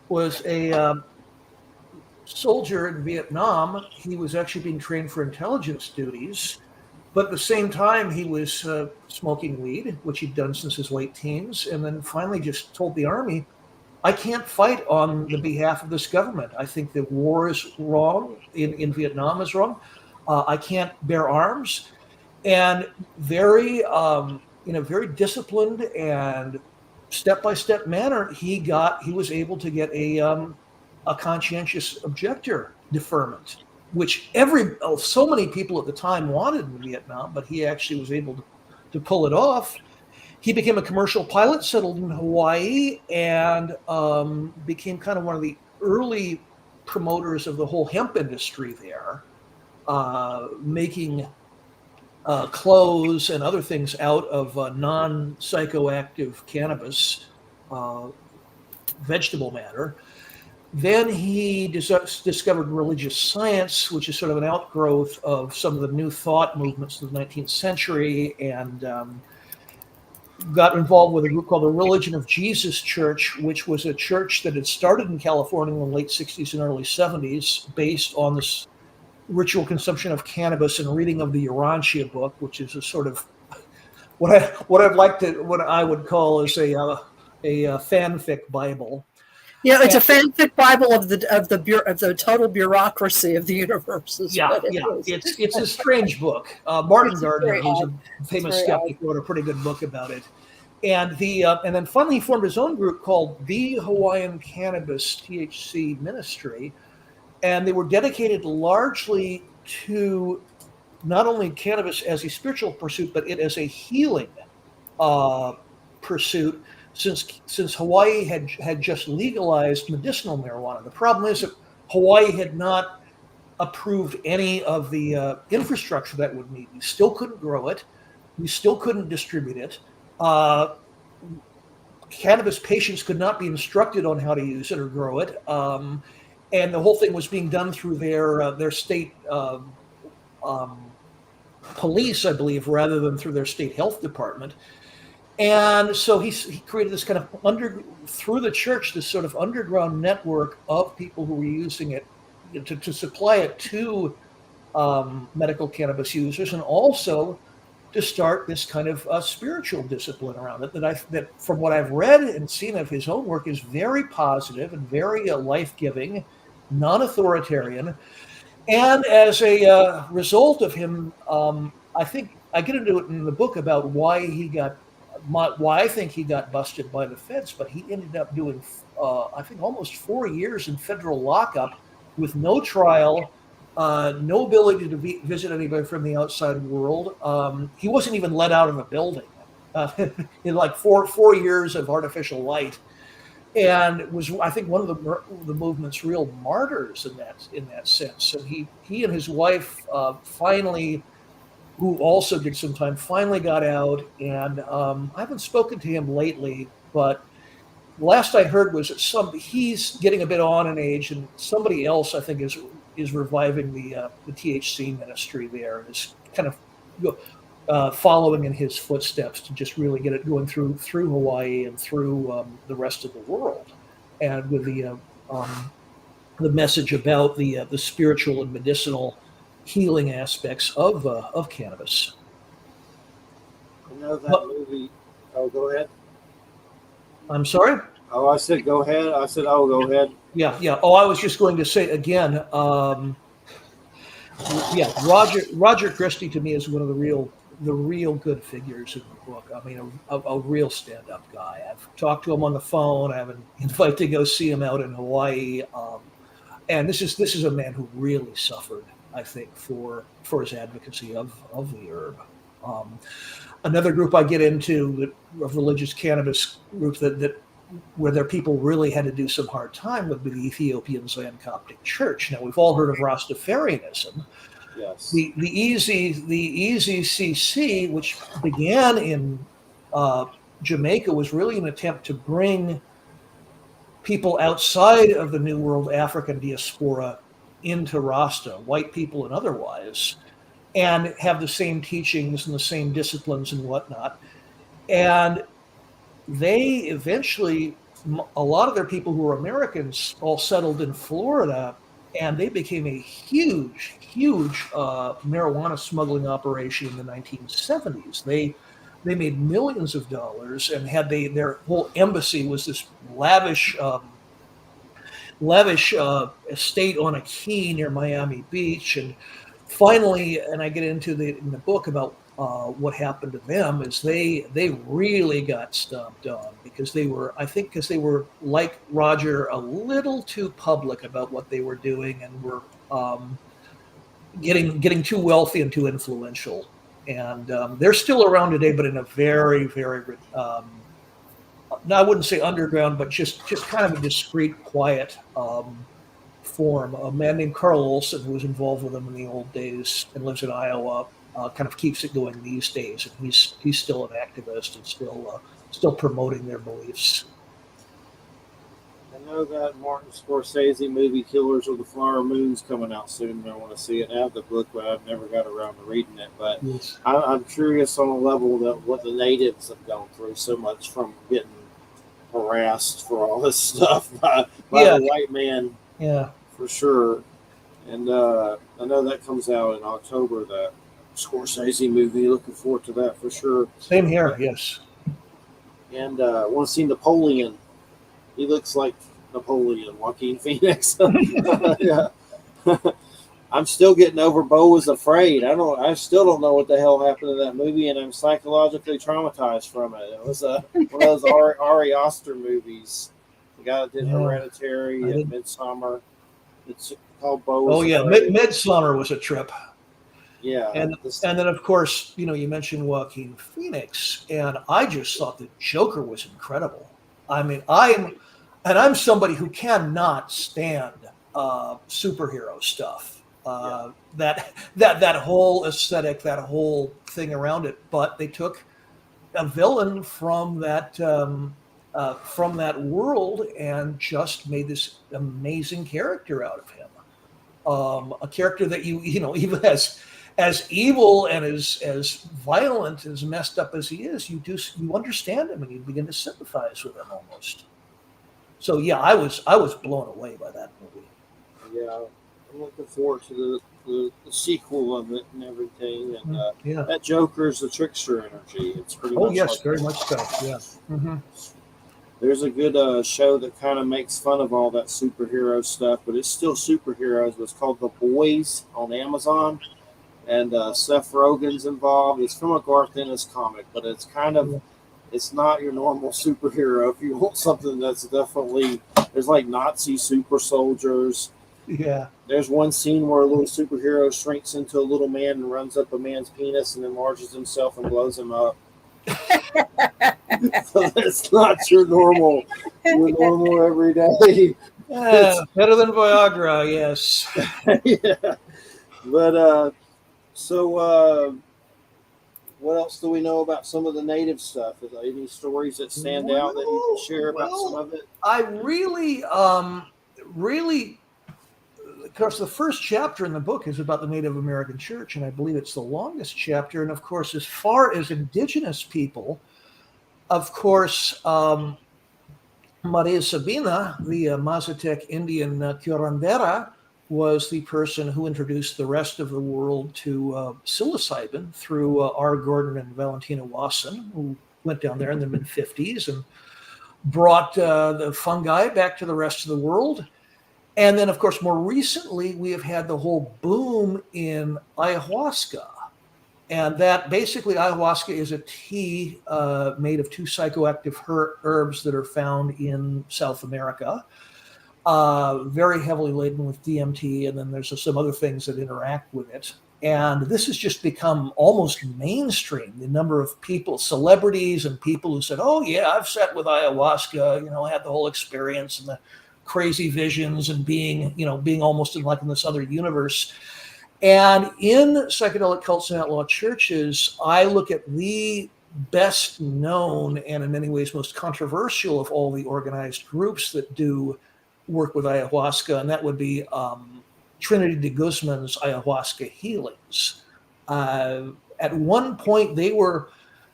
was a soldier in Vietnam. He was actually being trained for intelligence duties, but at the same time he was smoking weed, which he'd done since his late teens, and then finally just told the Army, I can't fight on the behalf of this government. I think the war is wrong, in Vietnam is wrong. I can't bear arms. And very, in a very disciplined and step-by-step manner, he was able to get a conscientious objector deferment, which so many people at the time wanted in Vietnam, but he actually was able to pull it off. He became a commercial pilot, settled in Hawaii, and became kind of one of the early promoters of the whole hemp industry there, making clothes and other things out of non-psychoactive cannabis, vegetable matter. Then he discovered religious science, which is sort of an outgrowth of some of the new thought movements of the 19th century, and got involved with a group called the Religion of Jesus Church, which was a church that had started in California in the late 60s and early 70s, based on this ritual consumption of cannabis and reading of the Urantia book, which is a sort of what I would call as a fanfic Bible. Yeah, it's a fanfic Bible of the total bureaucracy of the universe. It's a strange book. Martin Gardner, who's a famous skeptic, wrote a pretty good book about it. And and then finally he formed his own group called the Hawaiian Cannabis THC Ministry, and they were dedicated largely to not only cannabis as a spiritual pursuit, but it as a healing pursuit. Since Hawaii had just legalized medicinal marijuana. The problem is that Hawaii had not approved any of the infrastructure that would need. We still couldn't grow it. We still couldn't distribute it. Cannabis patients could not be instructed on how to use it or grow it. And the whole thing was being done through their state police, I believe, rather than through their state health department. And so he created this kind of through the church, this sort of underground network of people who were using it to supply it to medical cannabis users, and also to start this kind of spiritual discipline around it that from what I've read and seen of his own work is very positive and very life-giving, non-authoritarian. And as a result of him, I think I get into it in the book about why I think he got busted by the feds, but he ended up doing, I think, almost 4 years in federal lockup with no trial, no ability to visit anybody from the outside world. He wasn't even let out of a building in like four years of artificial light, and was, I think, one of the movement's real martyrs in that sense. And he and his wife finally, who also did some time, finally got out. And I haven't spoken to him lately, but the last I heard was that he's getting a bit on in age, and somebody else I think is reviving the THC ministry there, and is kind of following in his footsteps to just really get it going through Hawaii and through the rest of the world, and with the message about the spiritual and medicinal healing aspects of cannabis. I know that movie. Oh, go ahead. I'm sorry? Oh, I said go ahead. I said, oh, go ahead. Yeah. Oh, I was just going to say again, Roger Christie to me is one of the real good figures in the book. I mean, a real stand-up guy. I've talked to him on the phone. I have an invite to go see him out in Hawaii. And this is a man who really suffered, I think, for his advocacy of the herb. Another group I get into, of religious cannabis group that where their people really had to do some hard time, would be the Ethiopian Zion Coptic Church. Now, we've all heard of Rastafarianism. Yes. The EZCC, which began in Jamaica, was really an attempt to bring people outside of the New World African diaspora into Rasta, white people and otherwise, and have the same teachings and the same disciplines and whatnot. And they eventually, a lot of their people who were Americans all settled in Florida, and they became a huge marijuana smuggling operation in the 1970s. They made millions of dollars, and their whole embassy was this lavish estate on a key near Miami Beach. And finally, and I get into in the book about what happened to them, is they really got stomped on because they were like Roger, a little too public about what they were doing, and were getting too wealthy and too influential. And they're still around today, but in a very, very I wouldn't say underground, but just kind of a discreet, quiet form. A man named Carl Olson, who was involved with them in the old days and lives in Iowa, kind of keeps it going these days, and he's still an activist and still promoting their beliefs. I know that Martin Scorsese movie Killers of the Flower Moon's coming out soon, and I want to see it. I have the book, but I've never got around to reading it. But yes. I'm curious on a level that what the natives have gone through so much from getting harassed for all this stuff by the white man. Yeah, for sure. And I know that comes out in October, that Scorsese movie. Looking forward to that for sure. Same here, yes. And I want to see Napoleon. He looks like Napoleon, Joaquin Phoenix. Yeah. I'm still getting over Beau Was Afraid. I still don't know what the hell happened to that movie, and I'm psychologically traumatized from it. It was one of those Ari Aster movies. The guy that did Hereditary and Midsommar. It's called Beau Was Afraid. Oh yeah, Midsommar was a trip. Yeah, and then of course, you mentioned Joaquin Phoenix, and I just thought the Joker was incredible. I mean, I'm somebody who cannot stand superhero stuff. That whole aesthetic, that whole thing around it. But they took a villain from that world and just made this amazing character out of him. A character that even as evil and as violent, as messed up as he is, you understand him and you begin to sympathize with him almost. So yeah, I was blown away by that movie. Yeah, I'm looking forward to the sequel of it and everything. And that Joker's the trickster energy. It's pretty much. Oh yes, very much so. Yeah. Mm-hmm. There's a good show that kind of makes fun of all that superhero stuff, but it's still superheroes. It's called The Boys on Amazon, and Seth Rogen's involved. It's from a Garth Ennis comic, but it's kind of, it's not your normal superhero. If you want something that's definitely, there's like Nazi super soldiers. Yeah. There's one scene where a little superhero shrinks into a little man and runs up a man's penis and enlarges himself and blows him up. So that's not your normal everyday. Better than Viagra, yes. Yeah. But what else do we know about some of the native stuff? Is there any stories that stand out that you can share about some of it? I really, of course, the first chapter in the book is about the Native American church, and I believe it's the longest chapter. And of course, as far as indigenous people, of course, Maria Sabina, the Mazatec Indian curandera, was the person who introduced the rest of the world to psilocybin through R. Gordon and Valentina Wasson, who went down there in the mid-50s and brought the fungi back to the rest of the world. And then, of course, more recently, we have had the whole boom in ayahuasca. And that basically, ayahuasca is a tea made of 2 psychoactive herbs that are found in South America, very heavily laden with DMT. And then there's some other things that interact with it. And this has just become almost mainstream. The number of people, celebrities and people who said, oh, yeah, I've sat with ayahuasca, I had the whole experience and the crazy visions and being almost in this other universe. And in psychedelic cults and outlaw churches, I look at the best known and in many ways most controversial of all the organized groups that do work with ayahuasca, and that would be Trinity de Guzman's ayahuasca healings. At one point,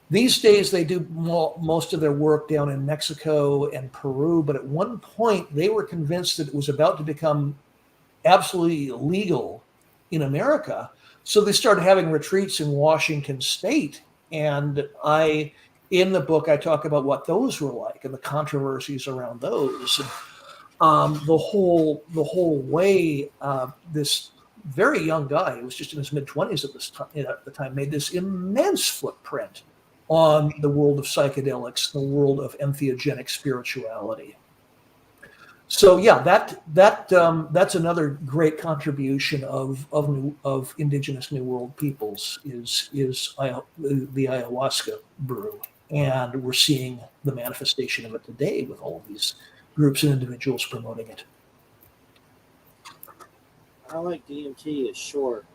these days they do most of their work down in Mexico and Peru, but at one point they were convinced that it was about to become absolutely illegal in America. So they started having retreats in Washington State. And in the book, I talk about what those were like and the controversies around those. And, the whole way this very young guy, who was just in his mid-20s at the time, made this immense footprint on the world of psychedelics, the world of entheogenic spirituality. So yeah, that's another great contribution of indigenous New World peoples is the ayahuasca brew, and we're seeing the manifestation of it today with all of these groups and individuals promoting it. I like DMT. It's short.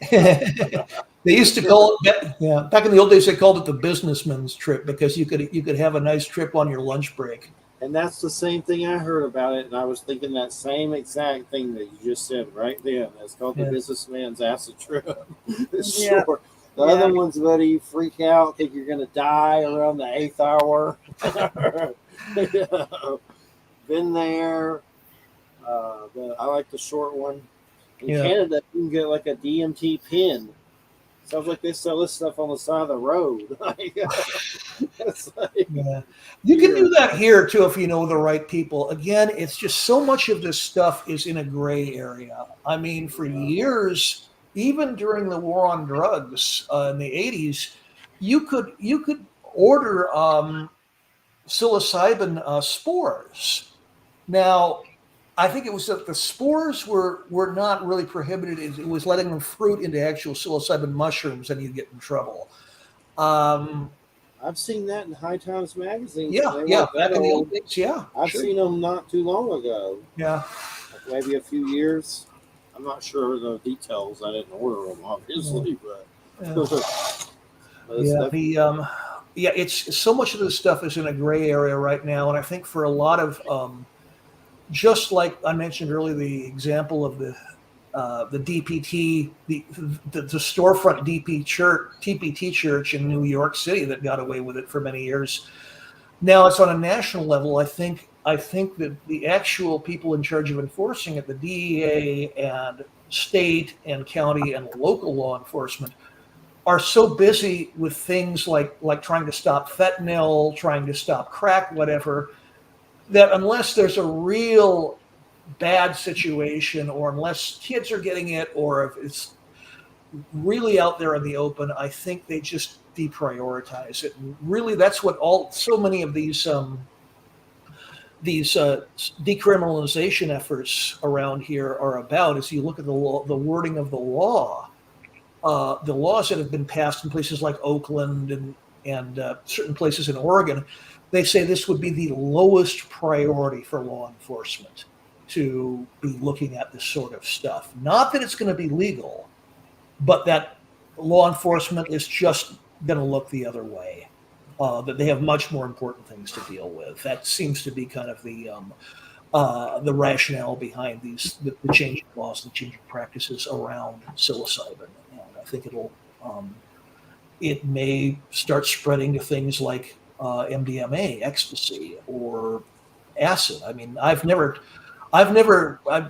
They used to call it, back in the old days, they called it the businessman's trip because you could have a nice trip on your lunch break. And that's the same thing I heard about it, and I was thinking that same exact thing that you just said right then. It's called the businessman's acid trip. It's short. The other ones, buddy, you freak out, think you're going to die around the 8th hour. Been there. I like the short one. In Canada, you can get like a DMT pin. Sounds like they sell this stuff on the side of the road. You can do that here too if you know the right people. Again, it's just so much of this stuff is in a gray area. I mean, for years, even during the war on drugs in the 80s, you could order psilocybin spores. Now, I think it was that the spores were not really prohibited. It was letting them fruit into actual psilocybin mushrooms, and you get in trouble. I've seen that in High Times magazine. Back in the old days, I've seen them not too long ago. Yeah. Like maybe a few years. I'm not sure the details. I didn't order them, obviously, but it's so much of this stuff is in a gray area right now, and I think for a lot of just like I mentioned earlier, the example of the DPT, the storefront TPT church in New York City that got away with it for many years. Now it's on a national level. I think that the actual people in charge of enforcing it, the DEA and state and county and local law enforcement, are so busy with things like trying to stop fentanyl, trying to stop crack, whatever, that unless there's a real bad situation, or unless kids are getting it, or if it's really out there in the open, I think they just deprioritize it. And really, that's what so many of these decriminalization efforts around here are about. Is you look at the wording of the law, the laws that have been passed in places like Oakland and certain places in Oregon, they say this would be the lowest priority for law enforcement to be looking at this sort of stuff. Not that it's going to be legal, but that law enforcement is just going to look the other way. That they have much more important things to deal with. That seems to be kind of the rationale behind the changing laws, the changing practices around psilocybin. And I think it may start spreading to things like MDMA, ecstasy, or acid. I mean, I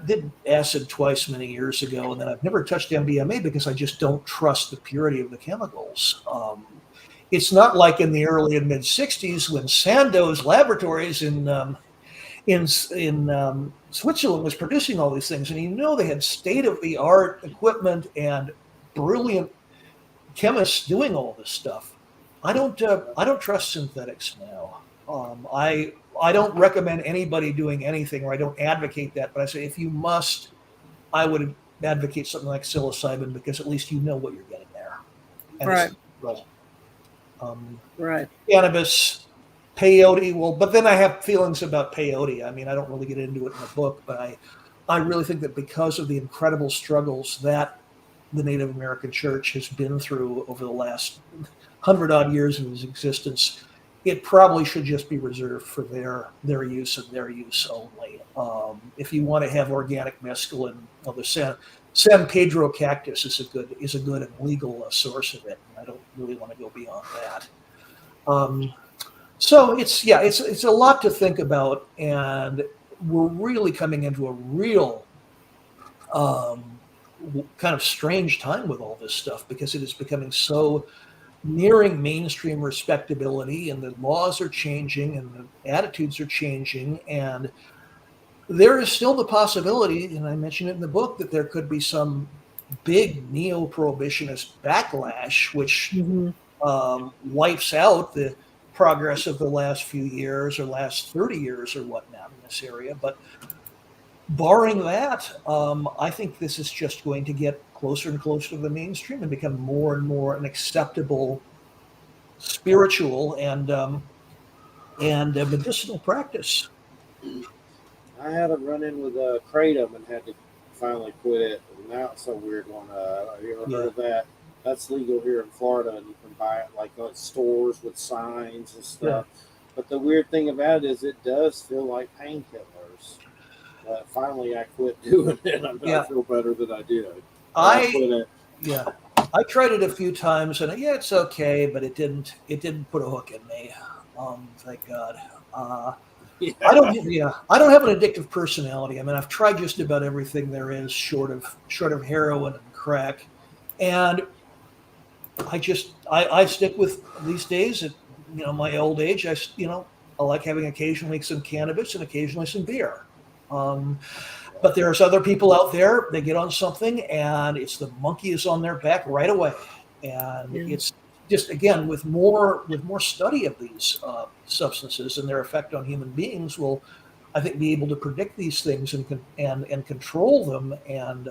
did acid twice many years ago, and then I've never touched MDMA because I just don't trust the purity of the chemicals. It's not like in the early and mid '60s when Sandoz Laboratories in Switzerland was producing all these things, and they had state-of-the-art equipment and brilliant chemists doing all this stuff. I don't trust synthetics now. I don't recommend anybody doing anything, or I don't advocate that. But I say if you must, I would advocate something like psilocybin, because at least you know what you're getting there. And right. Right. Cannabis, peyote. Well, but then I have feelings about peyote. I mean, I don't really get into it in the book, but I really think that because of the incredible struggles that the Native American Church has been through over the last 100-odd years of its existence, it probably should just be reserved for their use and their use only. If you want to have organic mescaline, well, the San Pedro cactus is a good and legal source of it. I don't really want to go beyond that. So it's a lot to think about, and we're really coming into a real kind of strange time with all this stuff, because it is becoming so nearing mainstream respectability, and the laws are changing and the attitudes are changing, and there is still the possibility, and I mentioned it in the book, that there could be some big neo-prohibitionist backlash, which wipes out the progress of the last few years or last 30 years or whatnot in this area. But barring that, I think this is just going to get closer and closer to the mainstream and become more and more an acceptable spiritual and medicinal practice. I had a run-in with kratom and had to finally quit it. And now it's a weird one. Have you ever heard of that? That's legal here in Florida, and you can buy it like at stores with signs and stuff. Yeah. But the weird thing about it is it does feel like painkillers. Finally, I quit doing it. I feel better than I did. I quit it. Yeah. I tried it a few times, and it's okay, but it didn't put a hook in me. Thank God. Yeah. I don't have an addictive personality. I mean, I've tried just about everything there is, short of heroin and crack, and I stick with these days. At my old age, I like having occasionally some cannabis and occasionally some beer. But there's other people out there. They get on something, and it's the monkey is on their back right away, and it's just, again, with more study of these substances and their effect on human beings, will, I think, be able to predict these things and control them and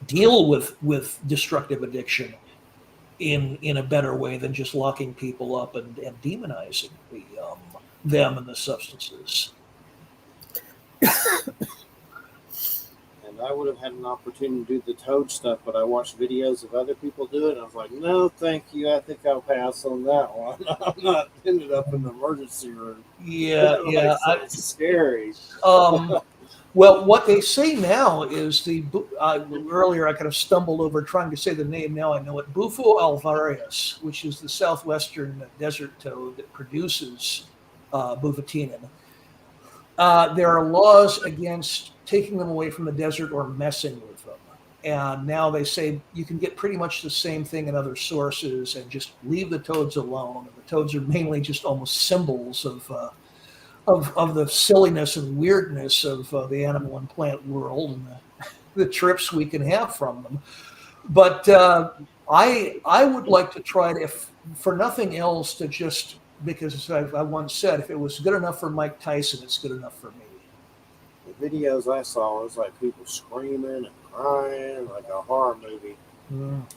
deal with destructive addiction in a better way than just locking people up and demonizing them and the substances. And I would have had an opportunity to do the toad stuff, but I watched videos of other people do it, and I was like, no, thank you. I think I'll pass on that one. I'm not ended up in the emergency room. Yeah. It's scary. Well, what they say now is earlier I kind of stumbled over trying to say the name. Now I know it. Bufo alvarius, which is the southwestern desert toad that produces bufotenin. There are laws against taking them away from the desert or messing with them. And now they say you can get pretty much the same thing in other sources and just leave the toads alone. And the toads are mainly just almost symbols of the silliness and weirdness of the animal and plant world and the trips we can have from them. But I would like to try to, if for nothing else, to just, because I once said, if it was good enough for Mike Tyson, it's good enough for me. The videos I saw was like people screaming and crying, like a horror movie.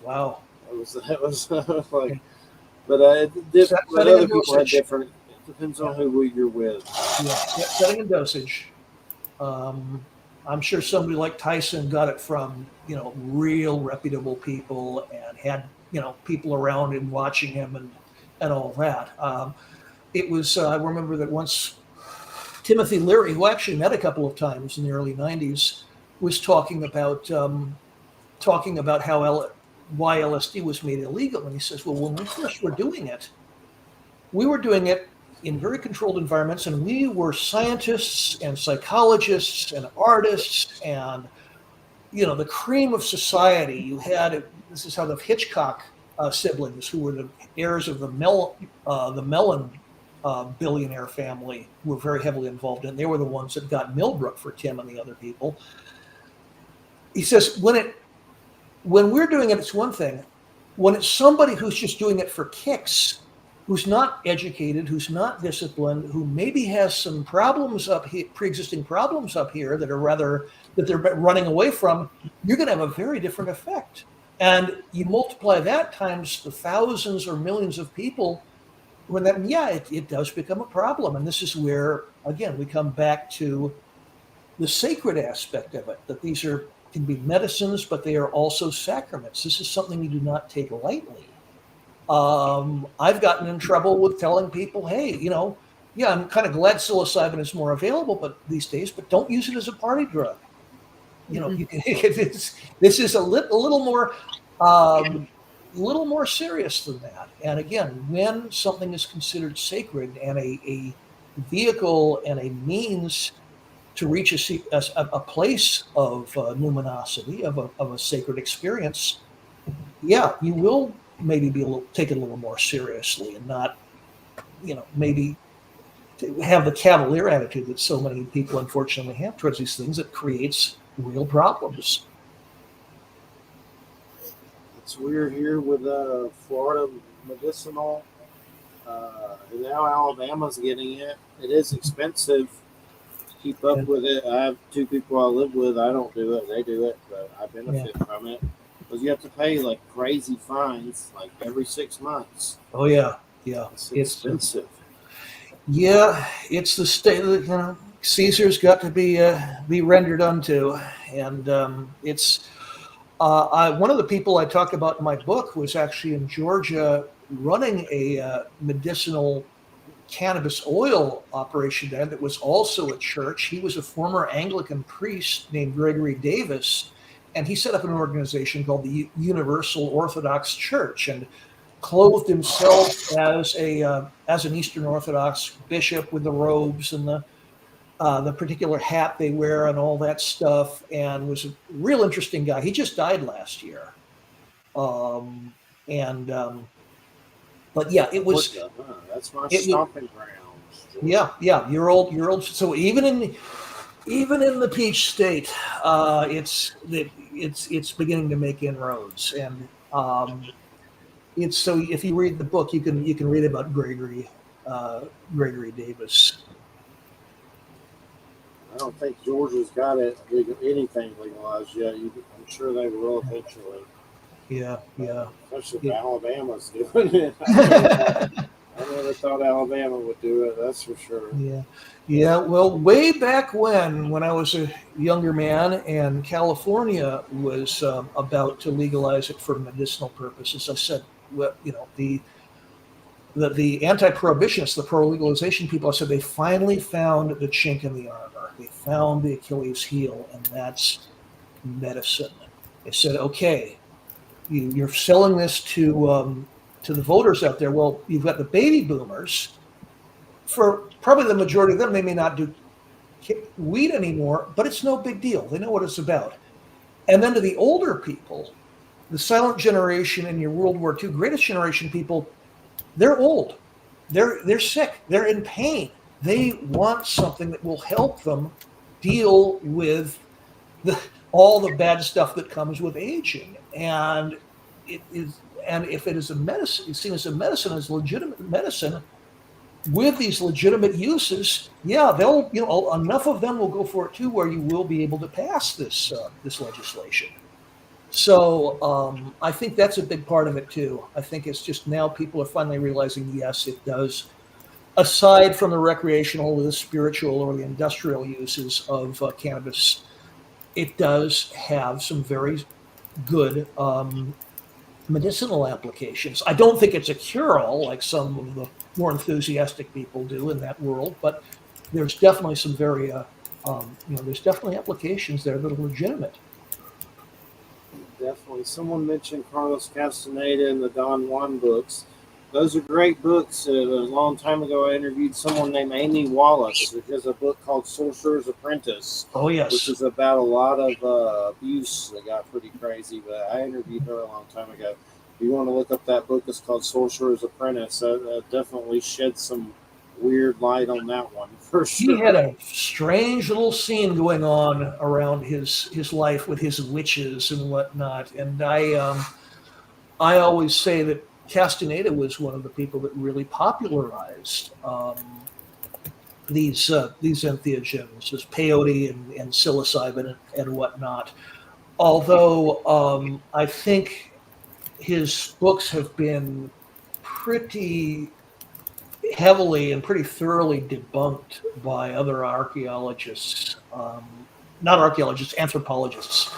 Wow. It was like, but other people had different. It depends on who you're with. Yeah, setting and dosage. I'm sure somebody like Tyson got it from, real reputable people and had, people around him watching him and all that. It was, I remember that once Timothy Leary, who I actually met a couple of times in the early 90s, was talking about why LSD was made illegal. And he says, well, when we first were doing it, we were doing it in very controlled environments, and we were scientists and psychologists and artists and, the cream of society. You had, this is how the Hitchcock siblings, who were the heirs of the Mellon billionaire family, were very heavily involved in. They were the ones that got Millbrook for Tim and the other people. He says, when we're doing it, it's one thing. When it's somebody who's just doing it for kicks, who's not educated, who's not disciplined, who maybe has some problems up here, pre-existing problems up here that they're running away from, you're going to have a very different effect. And you multiply that times the thousands or millions of people, when that, it does become a problem. And this is where, again, we come back to the sacred aspect of it, that these can be medicines, but they are also sacraments. This is something you do not take lightly. I've gotten in trouble with telling people, hey, I'm kind of glad psilocybin is more available these days, but don't use it as a party drug. You can, this is a little more serious than that. And again, when something is considered sacred and a vehicle and a means to reach a place of numinosity, of a sacred experience, you will maybe take it a little more seriously and not, maybe have the cavalier attitude that so many people unfortunately have towards these things. That creates real problems. It's weird here with Florida medicinal. Now Alabama's getting it. It is expensive. Keep up with it. I have two people I live with. I don't do it. They do it, but I benefit from it. Because you have to pay like crazy fines, like every 6 months. Oh yeah. It's expensive. It's the state that Caesar's got to be rendered unto, and it's one of the people I talk about in my book was actually in Georgia running a medicinal cannabis oil operation there that was also a church. He was a former Anglican priest named Gregory Davis. And he set up an organization called the Universal Orthodox Church and clothed himself as an Eastern Orthodox bishop with the robes and the particular hat they wear and all that stuff, and was a real interesting guy. He just died last year. But yeah, it was. That's my stomping grounds. Yeah. You're old. So even in the Peach State, it's beginning to make inroads, and it's so. If you read the book, you can read about Gregory Davis. I don't think Georgia's got anything legalized yet. I'm sure they will eventually. Yeah. Especially if Alabama's doing it. I never thought Alabama would do it. That's for sure. Yeah. Well, way back when I was a younger man, and California was about to legalize it for medicinal purposes, I said, well, the anti-prohibitionists, the pro-legalization people, I said they finally found the chink in the armor. They found the Achilles heel, and that's medicine. They said, okay, you're selling this to the voters out there. Well, you've got the baby boomers. For probably the majority of them, they may not do weed anymore, but it's no big deal. They know what it's about. And then to the older people, the silent generation and your World War II greatest generation people, they're old. They're sick. They're in pain. They want something that will help them deal with all the bad stuff that comes with aging. And it is, and if it is a medicine, it's seen as a medicine, as legitimate medicine with these legitimate uses, yeah, they'll, enough of them will go for it too, where you will be able to pass this legislation. So I think that's a big part of it too. I think it's just now people are finally realizing, yes, it does. Aside from the recreational, the spiritual, or the industrial uses of cannabis, it does have some very good medicinal applications. I don't think it's a cure-all like some of the more enthusiastic people do in that world, but there's definitely some very, there's definitely applications there that are legitimate. Definitely. Someone mentioned Carlos Castaneda and the Don Juan books. Those are great books. A long time ago, I interviewed someone named Amy Wallace, who has a book called Sorcerer's Apprentice. Oh, yes. Which is about a lot of abuse that got pretty crazy. But I interviewed her a long time ago. If you want to look up that book, it's called Sorcerer's Apprentice. That definitely shed some weird light on that one, for sure. He had a strange little scene going on around his life with his witches and whatnot. And I always say that Castaneda was one of the people that really popularized these entheogens, this peyote and psilocybin and whatnot. Although I think his books have been pretty heavily and pretty thoroughly debunked by other archaeologists, not archaeologists, anthropologists.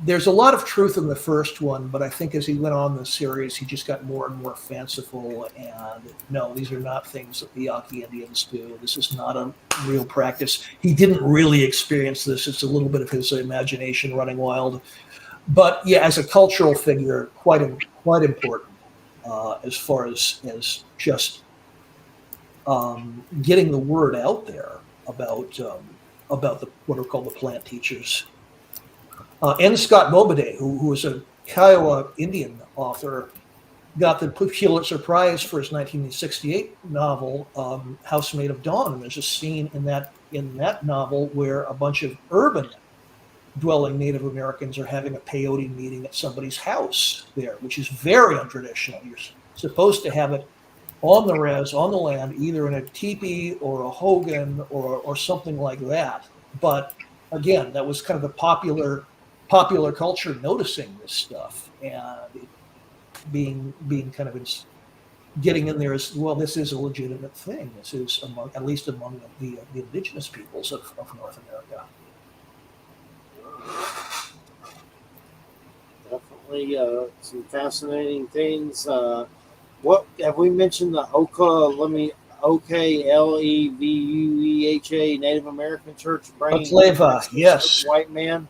There's a lot of truth in the first one, but I think as he went on the series, he just got more and more fanciful. And no, these are not things that the Yaqui Indians do. This is not a real practice. He didn't really experience this. It's a little bit of his imagination running wild. But yeah, as a cultural figure, quite important as far as just getting the word out there about what are called the plant teachers. N. Scott Mobiday, who was a Kiowa Indian author, got the Pulitzer Prize for his 1968 novel, Housemaid of Dawn. And there's a scene in that novel where a bunch of urban dwelling Native Americans are having a peyote meeting at somebody's house there, which is very untraditional. You're supposed to have it on the res, on the land, either in a teepee or a hogan or something like that. But again, that was kind of the popular culture noticing this stuff and it being kind of getting in there as well. This is a legitimate thing. This is at least among the indigenous peoples of North America. Definitely some fascinating things. What have we mentioned? The Oklevueha Native American Church bringing Okleva, yes, white man.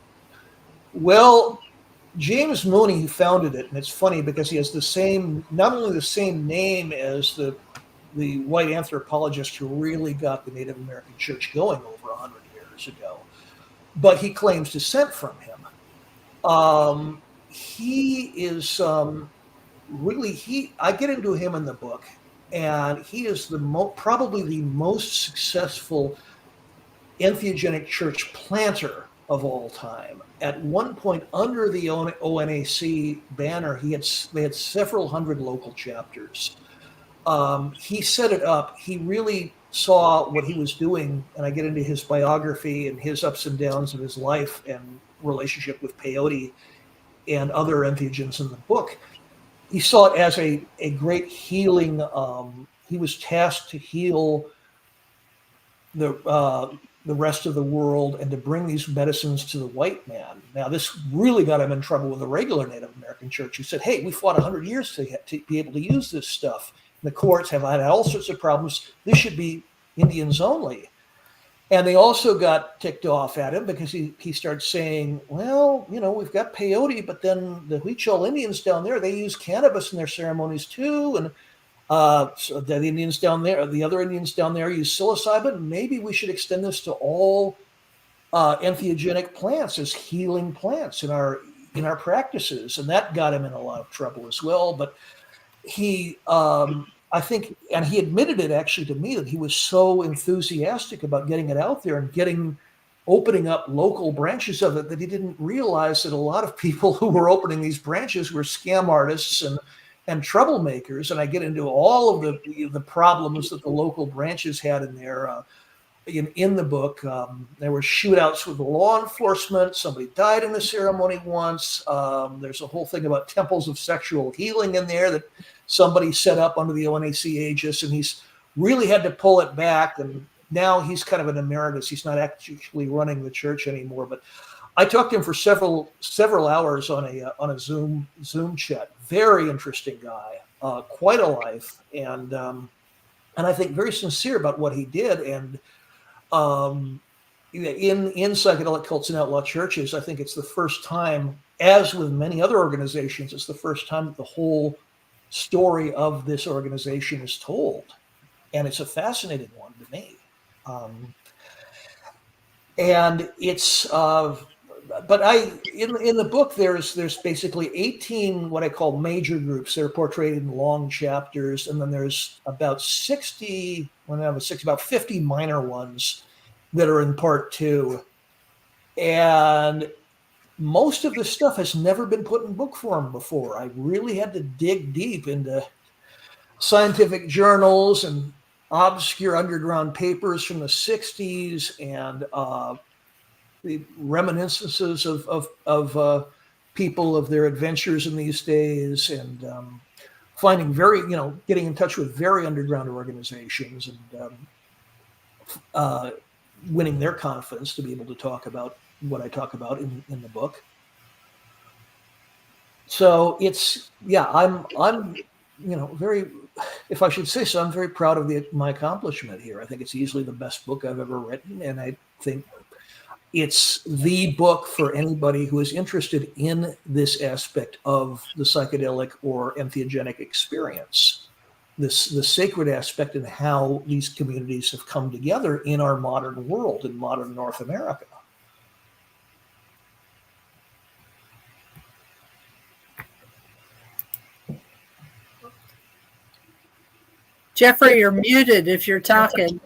Well, James Mooney, who founded it, and it's funny because he has not only the same name as the white anthropologist who really got the Native American Church going over 100 years ago, but he claims descent from him. He is I get into him in the book, and he is probably the most successful entheogenic church planter of all time. At one point, under the ONAC banner, they had several hundred local chapters. He set it up. He really saw what he was doing, and I get into his biography and his ups and downs of his life and relationship with peyote and other entheogens in the book. He saw it as a great healing. He was tasked to heal the rest of the world and to bring these medicines to the white man. Now, this really got him in trouble with the regular Native American church, who said, hey, we fought 100 years to be able to use this stuff. And the courts have had all sorts of problems. This should be Indians only. And they also got ticked off at him because he started saying, well, we've got peyote, but then the Huichol Indians down there, they use cannabis in their ceremonies too. And so the Indians down there, the other Indians down there use psilocybin. Maybe we should extend this to all entheogenic plants as healing plants in our practices, and that got him in a lot of trouble as well. But he, I think, and he admitted it actually to me, that he was so enthusiastic about getting it out there and opening up local branches of it, that he didn't realize that a lot of people who were opening these branches were scam artists and troublemakers. And I get into all of the problems that the local branches had in there. In the book, there were shootouts with the law enforcement. Somebody died in the ceremony once. There's a whole thing about temples of sexual healing in there that somebody set up under the ONAC aegis, and he's really had to pull it back. And now he's kind of an emeritus. He's not actually running the church anymore. But I talked to him for several hours on a Zoom chat. Very interesting guy, quite a life, and I think very sincere about what he did. And in psychedelic cults and outlaw churches, I think it's the first time, as with many other organizations, it's the first time that the whole story of this organization is told, and it's a fascinating one to me. And it's, but in the book, there's basically 18 what I call major groups that are portrayed in long chapters, and then there's about 50 minor ones that are in part 2. And most of the stuff has never been put in book form before. I really had to dig deep into scientific journals and obscure underground papers from the 60s and the reminiscences of people, of their adventures in these days, and finding getting in touch with very underground organizations and winning their confidence to be able to talk about what I talk about in the book. So it's, I'm very, if I should say so, I'm very proud of my accomplishment here. I think it's easily the best book I've ever written, and I think it's the book for anybody who is interested in this aspect of the psychedelic or entheogenic experience, the sacred aspect, and how these communities have come together in our modern world, in modern North America. Jeffrey, you're muted if you're talking.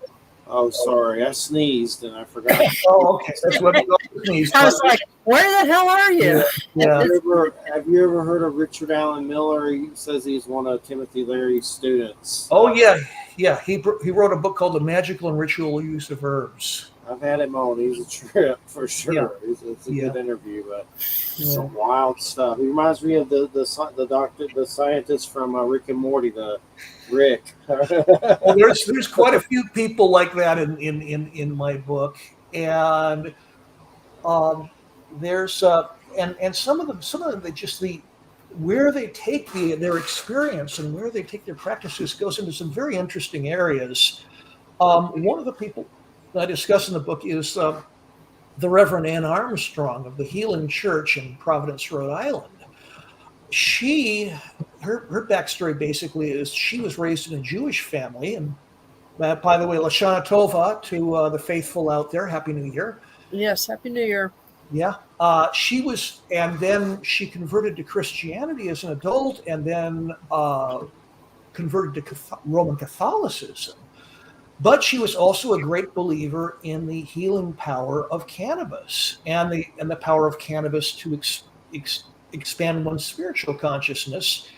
Oh, sorry. I sneezed and I forgot. Oh, okay. That's what sneezed. I was like, where the hell are you? Yeah. Have you ever heard of Richard Allen Miller? He says he's one of Timothy Leary's students. Oh, yeah. Yeah. He wrote a book called The Magical and Ritual Use of Herbs. I've had him on. He's a trip for sure. Yeah. It's a good interview, but some wild stuff. He reminds me of the scientist from Rick and Morty, Rick. Well, there's quite a few people like that in my book, and there's and some of them they just where they take their experience and where they take their practices goes into some very interesting areas. One of the people that I discuss in the book is the Reverend Ann Armstrong of the Healing Church in Providence, Rhode Island. Her backstory basically is she was raised in a Jewish family, and by the way, Lashana Tova to the faithful out there, Happy New Year. Yes, Happy New Year. Yeah, she was, and then she converted to Christianity as an adult, and then converted to Roman Catholicism. But she was also a great believer in the healing power of cannabis and the power of cannabis to expand one's spiritual consciousness.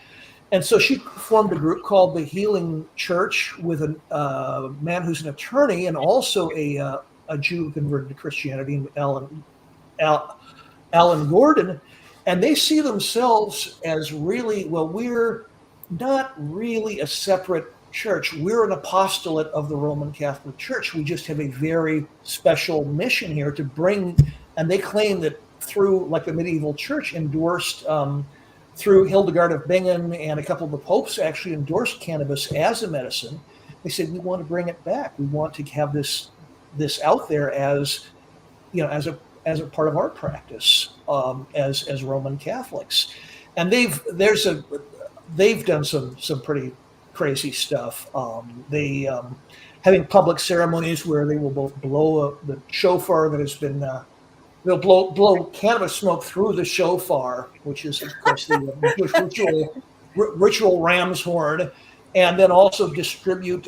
And so she formed a group called the Healing Church with a man who's an attorney and also a Jew who converted to Christianity, Alan Gordon. And they see themselves as really, we're not really a separate church. We're an apostolate of the Roman Catholic Church. We just have a very special mission here to bring, and they claim that through, like the medieval church endorsed, through Hildegard of Bingen and a couple of the popes actually endorsed cannabis as a medicine. They said, we want to bring it back. We want to have this out there as a part of our practice as Roman Catholics. And they've done some pretty crazy stuff. having public ceremonies where they will both blow the shofar that has been they'll blow cannabis smoke through the shofar, which is, of course, the Jewish ritual ram's horn, and then also distribute.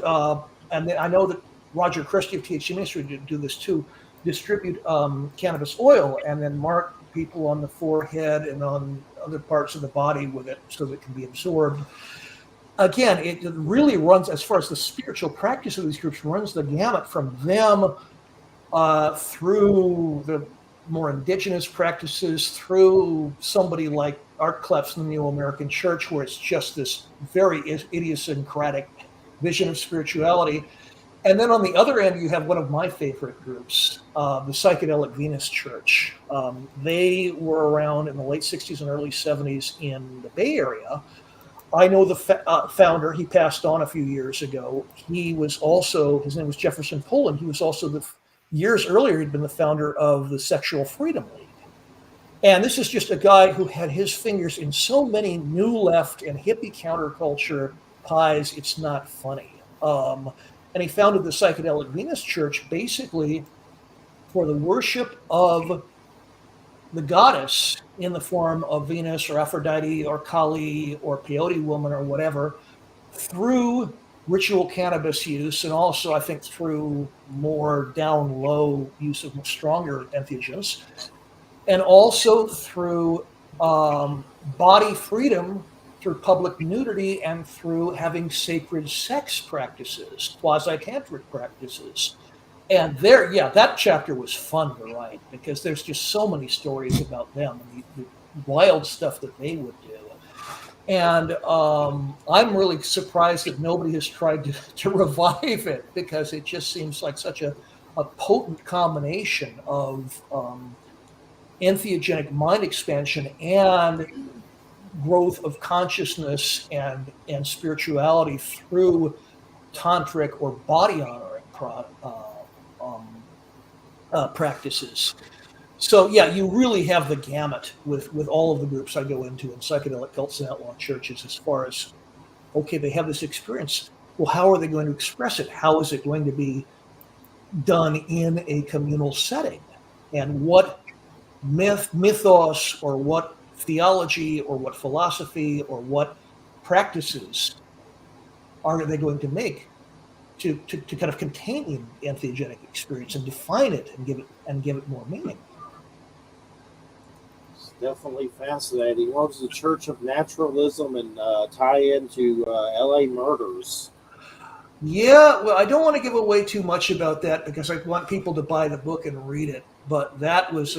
And then I know that Roger Christie of THC Ministry did do this too. Distribute cannabis oil and then mark people on the forehead and on other parts of the body with it so that it can be absorbed. Again, it really runs, as far as the spiritual practice of these groups, runs the gamut from them through the more indigenous practices, through somebody like Art Clef's Neo-American Church, where it's just this very idiosyncratic vision of spirituality. And then on the other end, you have one of my favorite groups, the Psychedelic Venus Church. They were around in the late 60s and early 70s in the Bay Area. I know the founder. He passed on a few years ago. He was also, his name was Jefferson Poland. He was also years earlier, he'd been the founder of the Sexual Freedom League. And this is just a guy who had his fingers in so many new left and hippie counterculture pies, it's not funny. And he founded the Psychedelic Venus Church basically for the worship of the goddess in the form of Venus or Aphrodite or Kali or peyote woman or whatever, through ritual cannabis use, and also I think through more down low use of stronger entheogens, and also through body freedom, through public nudity, and through having sacred sex practices, quasi-tantric practices. And there, yeah, that chapter was fun to write because there's just so many stories about them and the wild stuff that they would do. And I'm really surprised that nobody has tried to revive it, because it just seems like such a potent combination of entheogenic mind expansion and growth of consciousness and spirituality through tantric or body honoring practices. So yeah, you really have the gamut with all of the groups I go into in psychedelic cults and outlaw churches, as far as, okay, they have this experience. Well, how are they going to express it? How is it going to be done in a communal setting? And what mythos or what theology or what philosophy or what practices are they going to make to kind of contain the entheogenic experience and define it and give it more meaning? It's definitely fascinating. What was the Church of Naturalism and tie into LA murders? Yeah, well, I don't want to give away too much about that because I want people to buy the book and read it. But that was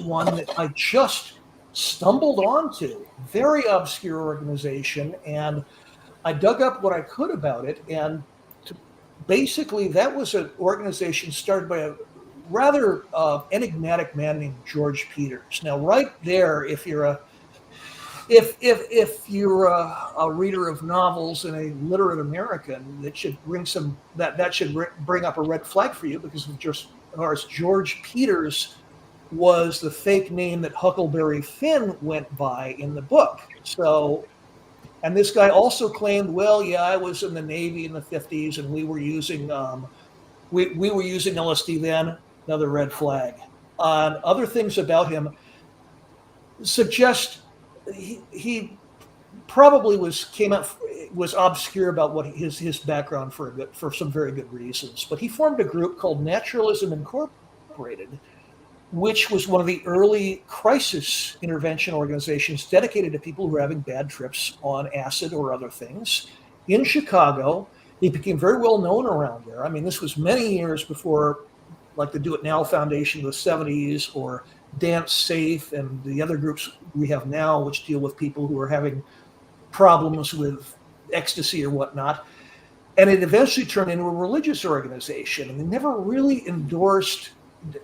one that I just stumbled onto. Very obscure organization, and I dug up what I could about it. And basically, that was an organization started by a rather enigmatic man named George Peters. Now, right there, if you're a reader of novels and a literate American, that should bring up a red flag for you, because of just George Peters was the fake name that Huckleberry Finn went by in the book. So, and this guy also claimed, well, yeah, I was in the Navy in the 50s and we were using we were using LSD then. Another red flag. Other things about him suggest he probably was obscure about what his background for some very good reasons. But he formed a group called Naturalism Incorporated, which was one of the early crisis intervention organizations dedicated to people who were having bad trips on acid or other things in Chicago. He became very well known around there. I mean, this was many years before, like the Do It Now Foundation in the 70s, or Dance Safe and the other groups we have now, which deal with people who are having problems with ecstasy or whatnot. And it eventually turned into a religious organization. And they never really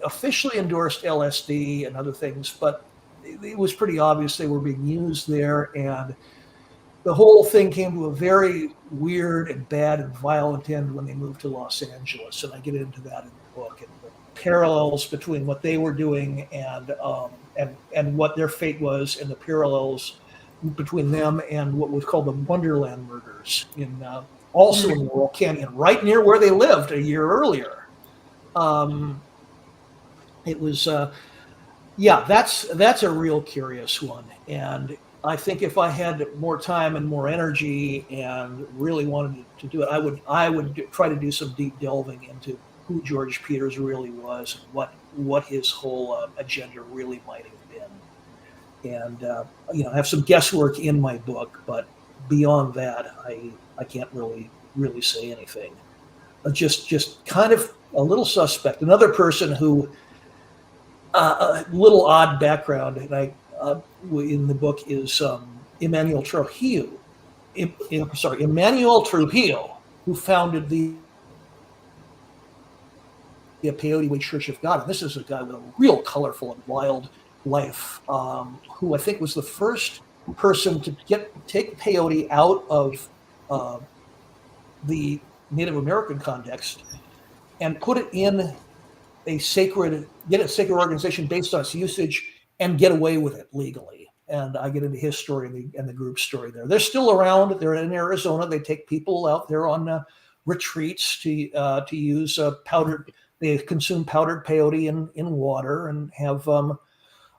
officially endorsed LSD and other things, but it was pretty obvious they were being used there. And the whole thing came to a very weird and bad and violent end when they moved to Los Angeles. And I get into that in the book, and the parallels between what they were doing and what their fate was, and the parallels between them and what was called the Wonderland murders in also in the Laurel Canyon, right near where they lived a year earlier. It was, that's a real curious one. And I think if I had more time and more energy and really wanted to do it, I would try to do some deep delving into who George Peters really was and what his whole agenda really might have been. And I have some guesswork in my book, but beyond that, I can't really say anything. Just kind of a little suspect. Another person who a little odd background, and in the book is Emmanuel Trujillo. Emmanuel Trujillo, who founded the Peyote Way Church of God. And this is a guy with a real colorful and wild life, who I think was the first person to take peyote out of the Native American context and put it in a sacred organization based on its usage and get away with it legally. And I get into his story and the group story there. They're still around. They're in Arizona. They take people out there on retreats to use powdered. They consume powdered peyote in water and have an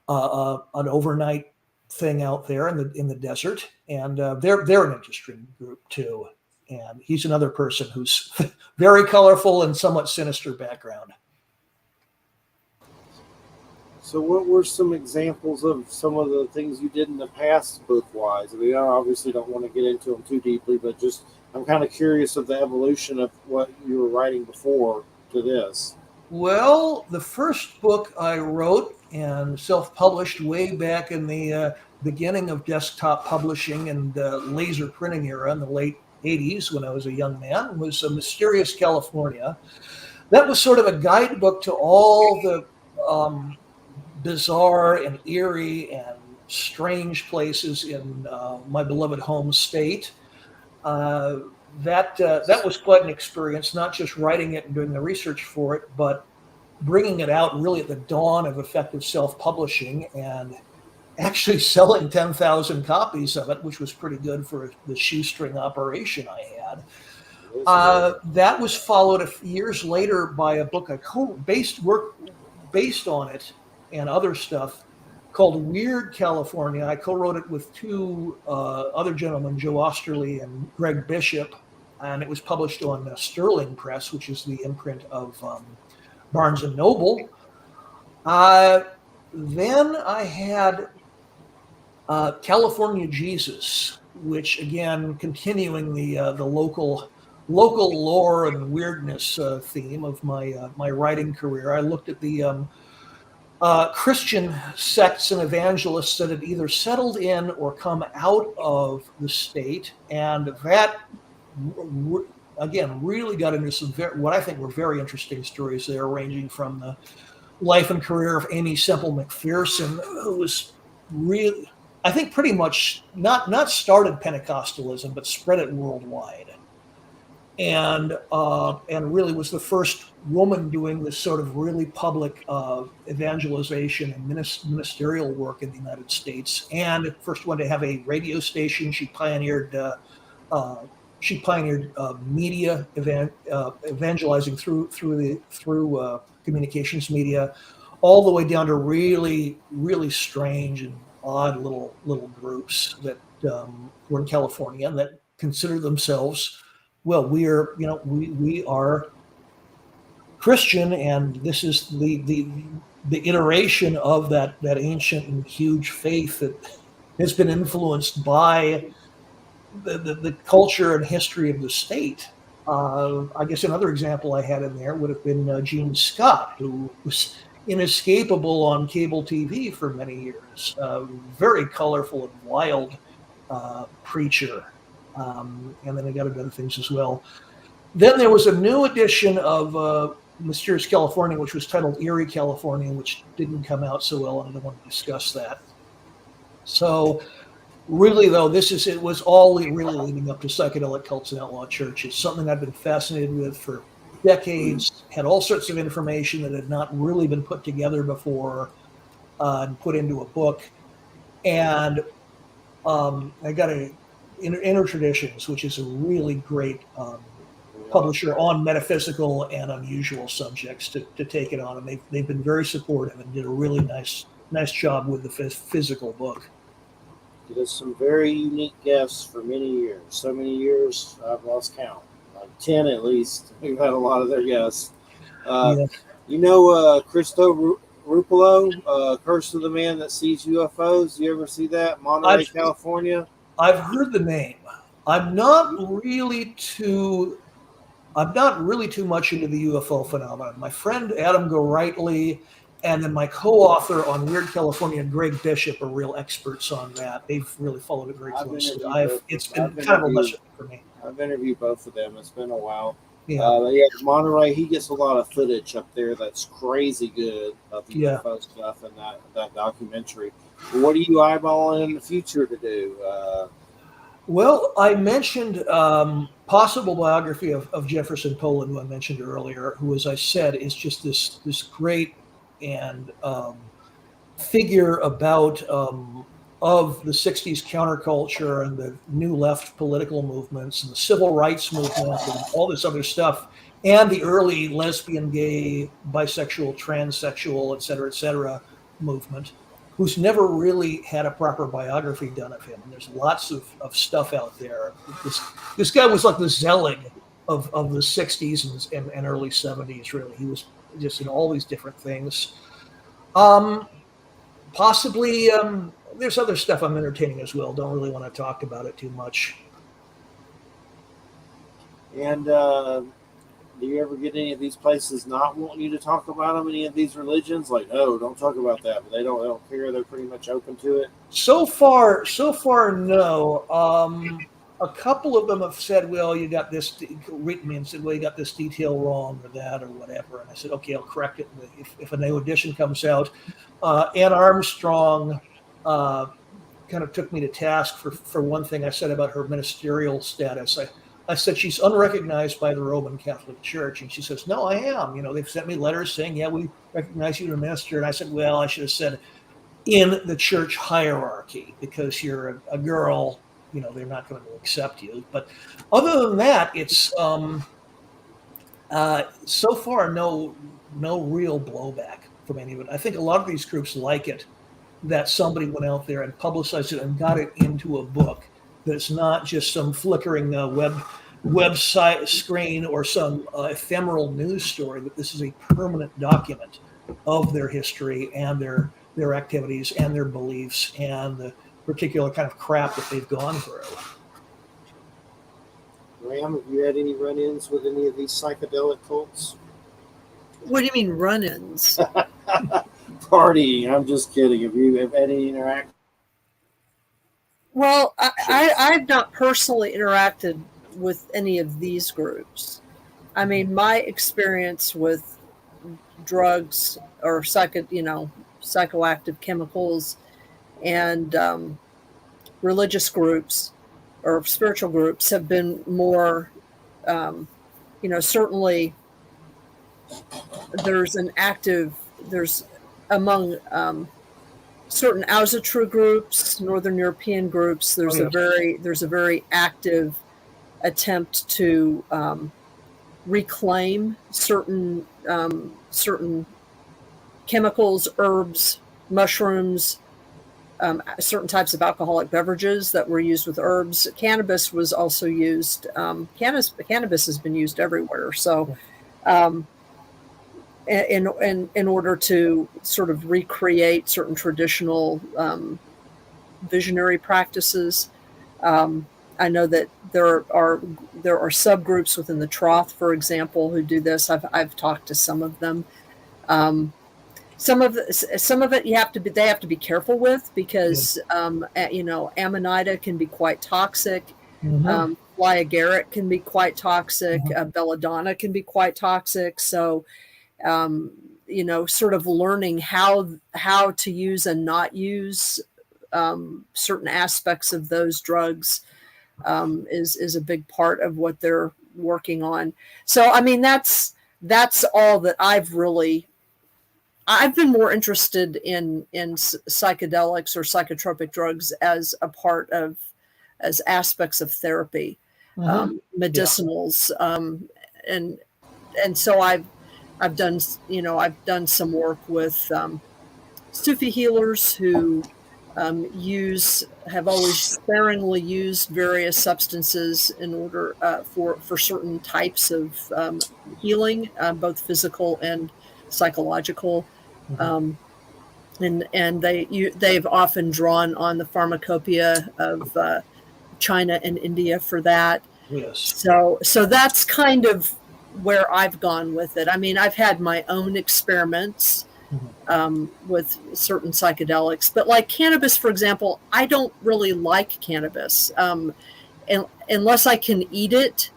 overnight thing out there in the desert. And they're an interesting group too. And he's another person who's very colorful and somewhat sinister background. So what were some examples of some of the things you did in the past book-wise? I mean, I obviously don't want to get into them too deeply, but just I'm kind of curious of the evolution of what you were writing before to this. Well, the first book I wrote and self-published way back in the beginning of desktop publishing and laser printing era in the late 80s when I was a young man was Mysterious California. That was sort of a guidebook to all the bizarre and eerie and strange places in my beloved home state. That was quite an experience, not just writing it and doing the research for it, but bringing it out really at the dawn of effective self-publishing and actually selling 10,000 copies of it, which was pretty good for the shoestring operation I had. That was followed years later by a book based on it and other stuff called Weird California. I co-wrote it with two other gentlemen, Joe Osterly and Greg Bishop, and it was published on Sterling Press, which is the imprint of Barnes and Noble. Then I had California Jesus, which again, continuing the local lore and weirdness theme of my writing career. I looked at the Christian sects and evangelists that had either settled in or come out of the state, and that again really got into some what I think were very interesting stories there, ranging from the life and career of Amy Semple McPherson, who was really, I think, pretty much not started Pentecostalism, but spread it worldwide, and really was the first woman doing this sort of really public evangelization and ministerial work in the United States, and first one to have a radio station. She pioneered media evangelizing through communications media, all the way down to really, really strange and odd little groups that were in California and that consider themselves, well, we are Christian, and this is the iteration of that ancient and huge faith that has been influenced by the culture and history of the state. I guess another example I had in there would have been Gene Scott, who was inescapable on cable TV for many years. Very colorful and wild preacher. And then I got into other things as well. Then there was a new edition of Mysterious California, which was titled Eerie California, which didn't come out so well, and I don't want to discuss that. So really, though, it was all really leading up to psychedelic cults and outlaw churches, something I've been fascinated with for decades, had all sorts of information that had not really been put together before and put into a book. And Inner Traditions, which is a really great publisher on metaphysical and unusual subjects to take it on, and they've been very supportive and did a really nice job with the physical book. Did us some very unique guests for many years. So many years, I've lost count. Like 10 at least. We've had a lot of their guests. Yeah. You know Cristo Rupolo, Curse of the Man That Sees UFOs? You ever see that? Monterey, California? I've heard the name. I'm not really too much into the UFO phenomenon. My friend Adam Gorightly and then my co-author on Weird California, Greg Bishop, are real experts on that. They've really followed it very closely. It's been kind of a lesson for me. I've interviewed both of them. It's been a while. Yeah. Monterey, he gets a lot of footage up there that's crazy good of the UFO stuff and that documentary. What are you eyeballing in the future to do? Well, I mentioned possible biography of Jefferson Poland, who I mentioned earlier, who, as I said, is just this great and figure about of the 60s counterculture and the new left political movements and the civil rights movement and all this other stuff, and the early lesbian, gay, bisexual, transsexual, et cetera, movement, who's never really had a proper biography done of him. And there's lots of stuff out there. This guy was like the Zelig of the 60s and early 70s, really. He was just in all these different things. Possibly, there's other stuff I'm entertaining as well. Don't really want to talk about it too much. And do you ever get any of these places not wanting you to talk about them? Any of these religions, like, oh, don't talk about that, but they don't care. They're pretty much open to it. So far, no. A couple of them have said, well, you got this, written me and said, well, you got this detail wrong or that or whatever. And I said, okay, I'll correct it if a new edition comes out. Ann Armstrong kind of took me to task for one thing I said about her ministerial status. I said she's unrecognized by the Roman Catholic Church. And she says, no, I am. They've sent me letters saying, yeah, we recognize you as a minister. And I said, well, I should have said in the church hierarchy, because you're a girl, they're not going to accept you. But other than that, it's so far no real blowback from anyone. I think a lot of these groups like it that somebody went out there and publicized it and got it into a book. That's not just some flickering website screen or some ephemeral news story, but this is a permanent document of their history and their activities and their beliefs and the particular kind of crap that they've gone through. Graham, have you had any run-ins with any of these psychedelic cults? What do you mean run-ins? Partying. I'm just kidding. Have you had any interaction? Well, I've not personally interacted with any of these groups. I mean, my experience with drugs or psychoactive chemicals and religious groups or spiritual groups have been more, certainly there's among certain Ausatru groups, Northern European groups, there's a very active attempt to reclaim certain chemicals, herbs, mushrooms, certain types of alcoholic beverages that were used with herbs. Cannabis was also used. Cannabis has been used everywhere. So, in order to sort of recreate certain traditional visionary practices. I know that there are subgroups within the Troth, for example, who do this. I've talked to some of them. Some of it they have to be careful with because Amanita can be quite toxic. Mm-hmm. Fly agaric can be quite toxic. Belladonna can be quite toxic. So, sort of learning how to use and not use certain aspects of those drugs is a big part of what they're working on. So, I mean, that's all that I've been more interested in psychedelics or psychotropic drugs as a part of as aspects of therapy, medicinals, and so I've done some work with Sufi healers who have always sparingly used various substances in order for certain types of healing, both physical and psychological. And they've often drawn on the pharmacopoeia of China and India for that. Yes. So that's kind of where I've gone with it. I mean, I've had my own experiments with certain psychedelics, but like cannabis, for example, I don't really like cannabis. And unless I can eat it,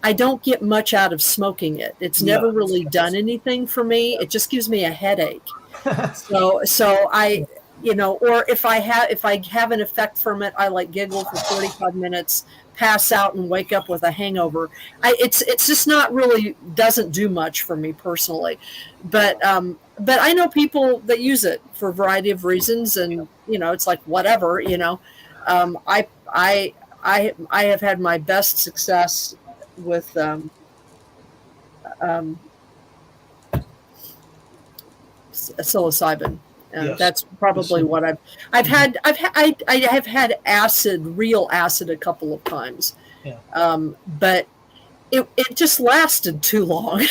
I don't get much out of smoking it. It's never really done anything for me. It just gives me a headache. So I, or if I have an effect from it, I like giggle for 45 minutes, pass out, and wake up with a hangover. It's just not really, doesn't do much for me personally, but I know people that use it for a variety of reasons, and it's like whatever. I have had my best success with psilocybin. Yes. That's probably what I have had real acid a couple of times. Yeah. But it just lasted too long.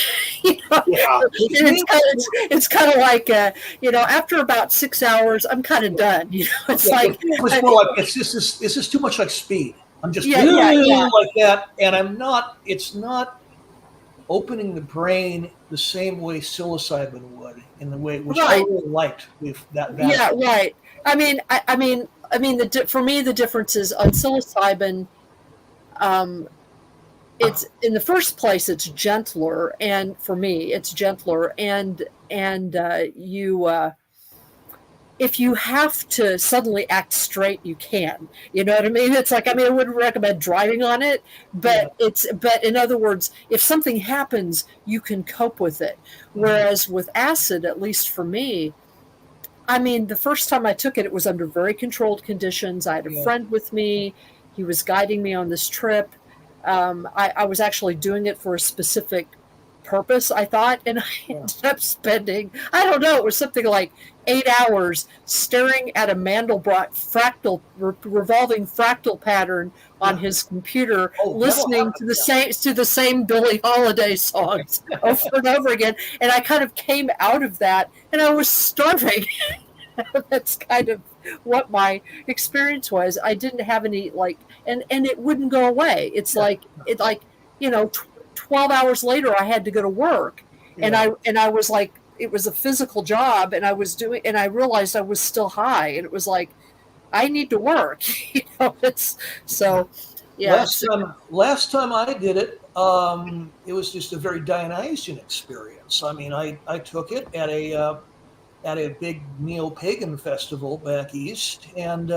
Yeah. It's kind of like after about 6 hours, I'm kind of done. It's like it was more like it's just too much like speed. I'm just like that, and it's not opening the brain the same way psilocybin would, in the way which I really liked with that. Yeah, right. I mean, for me, the difference is on psilocybin. It's in the first place, it's gentler, and for me, it's gentler, and if you have to suddenly act straight, you can. You know what I mean? It's like, I wouldn't recommend driving on it, but but in other words, if something happens, you can cope with it. Whereas with acid, at least for me, the first time I took it, it was under very controlled conditions. I had a friend with me. He was guiding me on this trip. I was actually doing it for a specific purpose, I thought, and I ended up spending, I don't know, it was something like 8 hours staring at a Mandelbrot revolving fractal pattern on his computer, listening to the same Billie Holiday songs over and over again. And I kind of came out of that, and I was starving. That's kind of what my experience was. I didn't have any and it wouldn't go away. It's 12 hours later, I had to go to work, and I was like, it was a physical job, and I realized I was still high, and it was like, I need to work. It's so, yeah. Last time I did it, it was just a very Dionysian experience. I took it at a big neo-pagan festival back east, and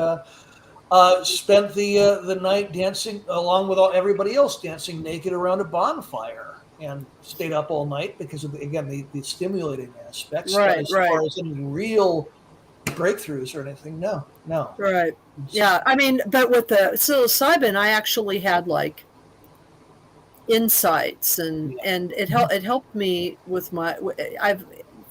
spent the night dancing along with everybody else, dancing naked around a bonfire, and stayed up all night because of the stimulating aspects. Right, as far as any real breakthroughs or anything, no. Right. Yeah. But with the psilocybin, I actually had insights, and it helped me with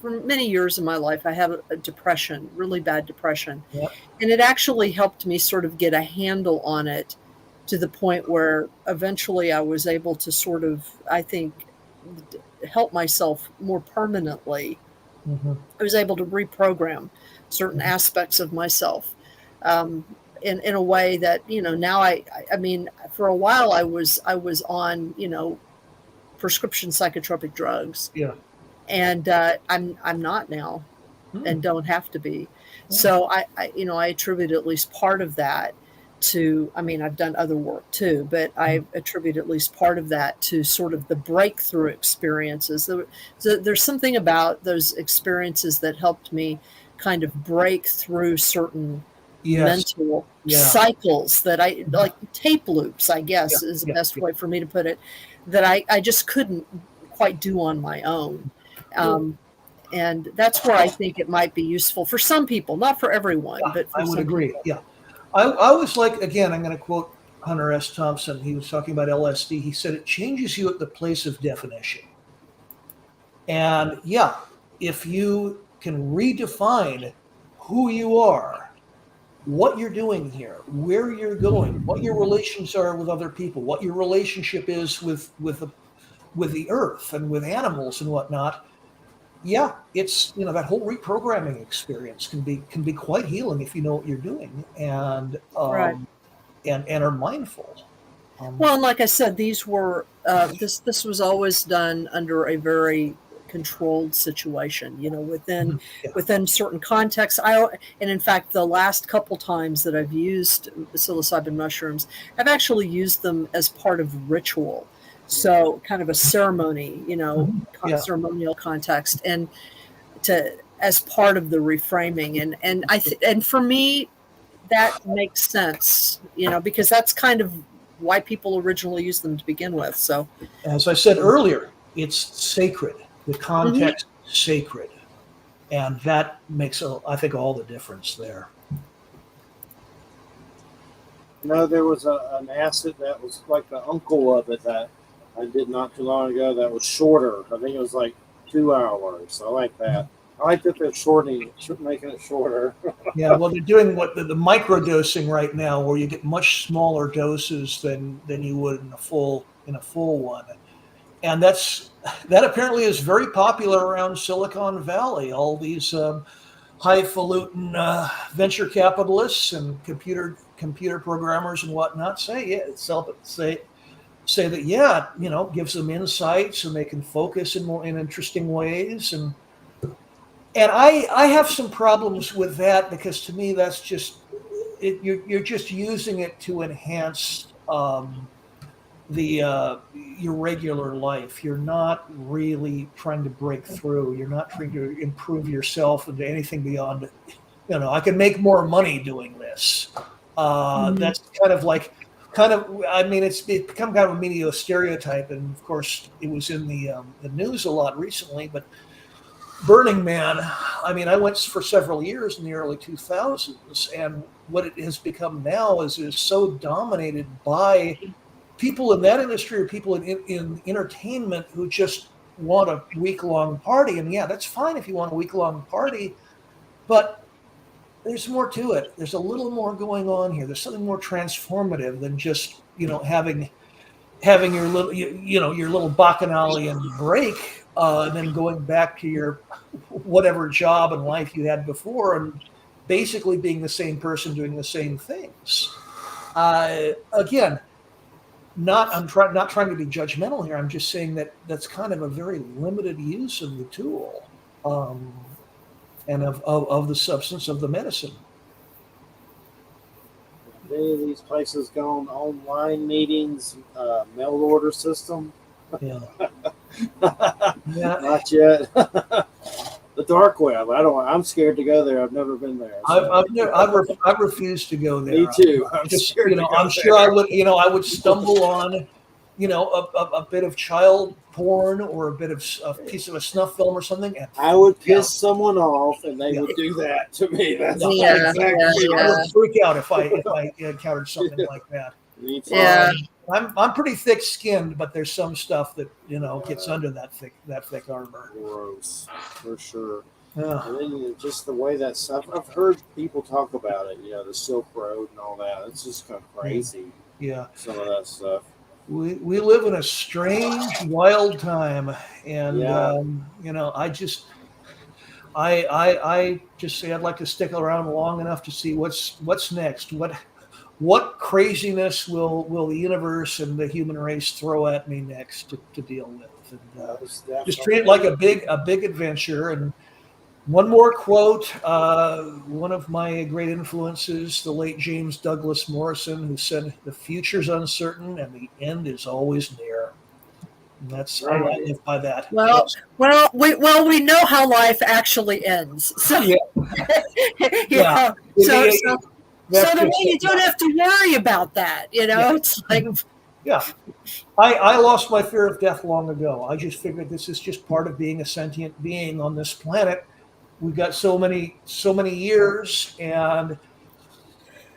for many years in my life, I had a depression, really bad depression. Yep. And it actually helped me sort of get a handle on it, to the point where eventually I was able to sort of, I think, help myself more permanently. Mm-hmm. I was able to reprogram certain aspects of myself in a way that, now I for a while I was on, prescription psychotropic drugs. Yeah. And I'm not now, and don't have to be. So I attribute at least part of that to, I've done other work too, but I attribute at least part of that to sort of the breakthrough experiences. There's something about those experiences that helped me kind of break through certain mental cycles that I like, tape loops, I guess is the best way for me to put it, that I just couldn't quite do on my own. And that's where I think it might be useful for some people, not for everyone, but for I would some agree. people. Yeah. I was like, again, I'm going to quote Hunter S. Thompson, he was talking about LSD. He said it changes you at the place of definition. And yeah, if you can redefine who you are, what you're doing here, where you're going, what your relations are with other people, what your relationship is with the earth and with animals and whatnot, yeah, it's, that whole reprogramming experience can be quite healing if you know what you're doing and Right. and are mindful. Well, and like I said, these were this was always done under a very controlled situation, within Yeah. within certain contexts. And in fact, the last couple times that I've used psilocybin mushrooms, I've actually used them as part of ritual, so kind of a ceremony, Yeah. ceremonial context, and as part of the reframing, and for me, that makes sense, because that's kind of why people originally used them to begin with. So, as I said earlier, it's sacred. The context is sacred, and that makes, I think, all the difference there. There was an acid that was like the uncle of it that I did not too long ago that was shorter. I think it was like 2 hours. I like that. I like that they're making it shorter. Yeah, well, they're doing the microdosing right now, where you get much smaller doses than you would in a full one, and that apparently is very popular around Silicon Valley. All these highfalutin venture capitalists and computer programmers and whatnot say that gives them insights and they can focus in interesting ways and I have some problems with that, because to me that's just you're just using it to enhance your regular life. You're not really trying to break through. You're not trying to improve yourself into anything beyond, I can make more money doing this. That's it's become kind of a media stereotype, and of course it was in the news a lot recently. But Burning Man, I went for several years in the early 2000s, and what it has become now is so dominated by people in that industry or people in entertainment who just want a week-long party. And yeah, that's fine if you want a week-long party, but there's more to it. There's a little more going on here. There's something more transformative than just, having your little bacchanalian break, and then going back to your whatever job and life you had before and basically being the same person doing the same things. Again, I'm not trying to be judgmental here. I'm just saying that that's kind of a very limited use of the tool, and of the substance, of the medicine. Many of these places go on online meetings, mail order system. Yeah. Not yet. The dark web. I'm scared to go there. I've never been there. So. I've refused to go there. Me too. I'm sure I would stumble on, a bit of child porn or a piece of a snuff film or something. And I would piss someone off, and they would do that to me. That's exactly. I would freak out if I encountered something like that. Me too. Yeah. I'm pretty thick-skinned, but there's some stuff that gets under that thick armor. Gross, for sure. Yeah. And then just the way that stuff. I've heard people talk about it. The Silk Road and all that. It's just kind of crazy. Yeah. Some of that stuff. We live in a strange, wild time, and I just say I'd like to stick around long enough to see what's next. What craziness will the universe and the human race throw at me next to deal with? And just treat it like a big adventure. And one more quote, one of my great influences, the late James Douglas Morrison, who said, "The future's uncertain and the end is always near." And that's I live by that. Well, we know how life actually ends. So, Yeah. So the way you don't have to worry about that, it's like. Yeah. I lost my fear of death long ago. I just figured this is just part of being a sentient being on this planet. We've got so many years, and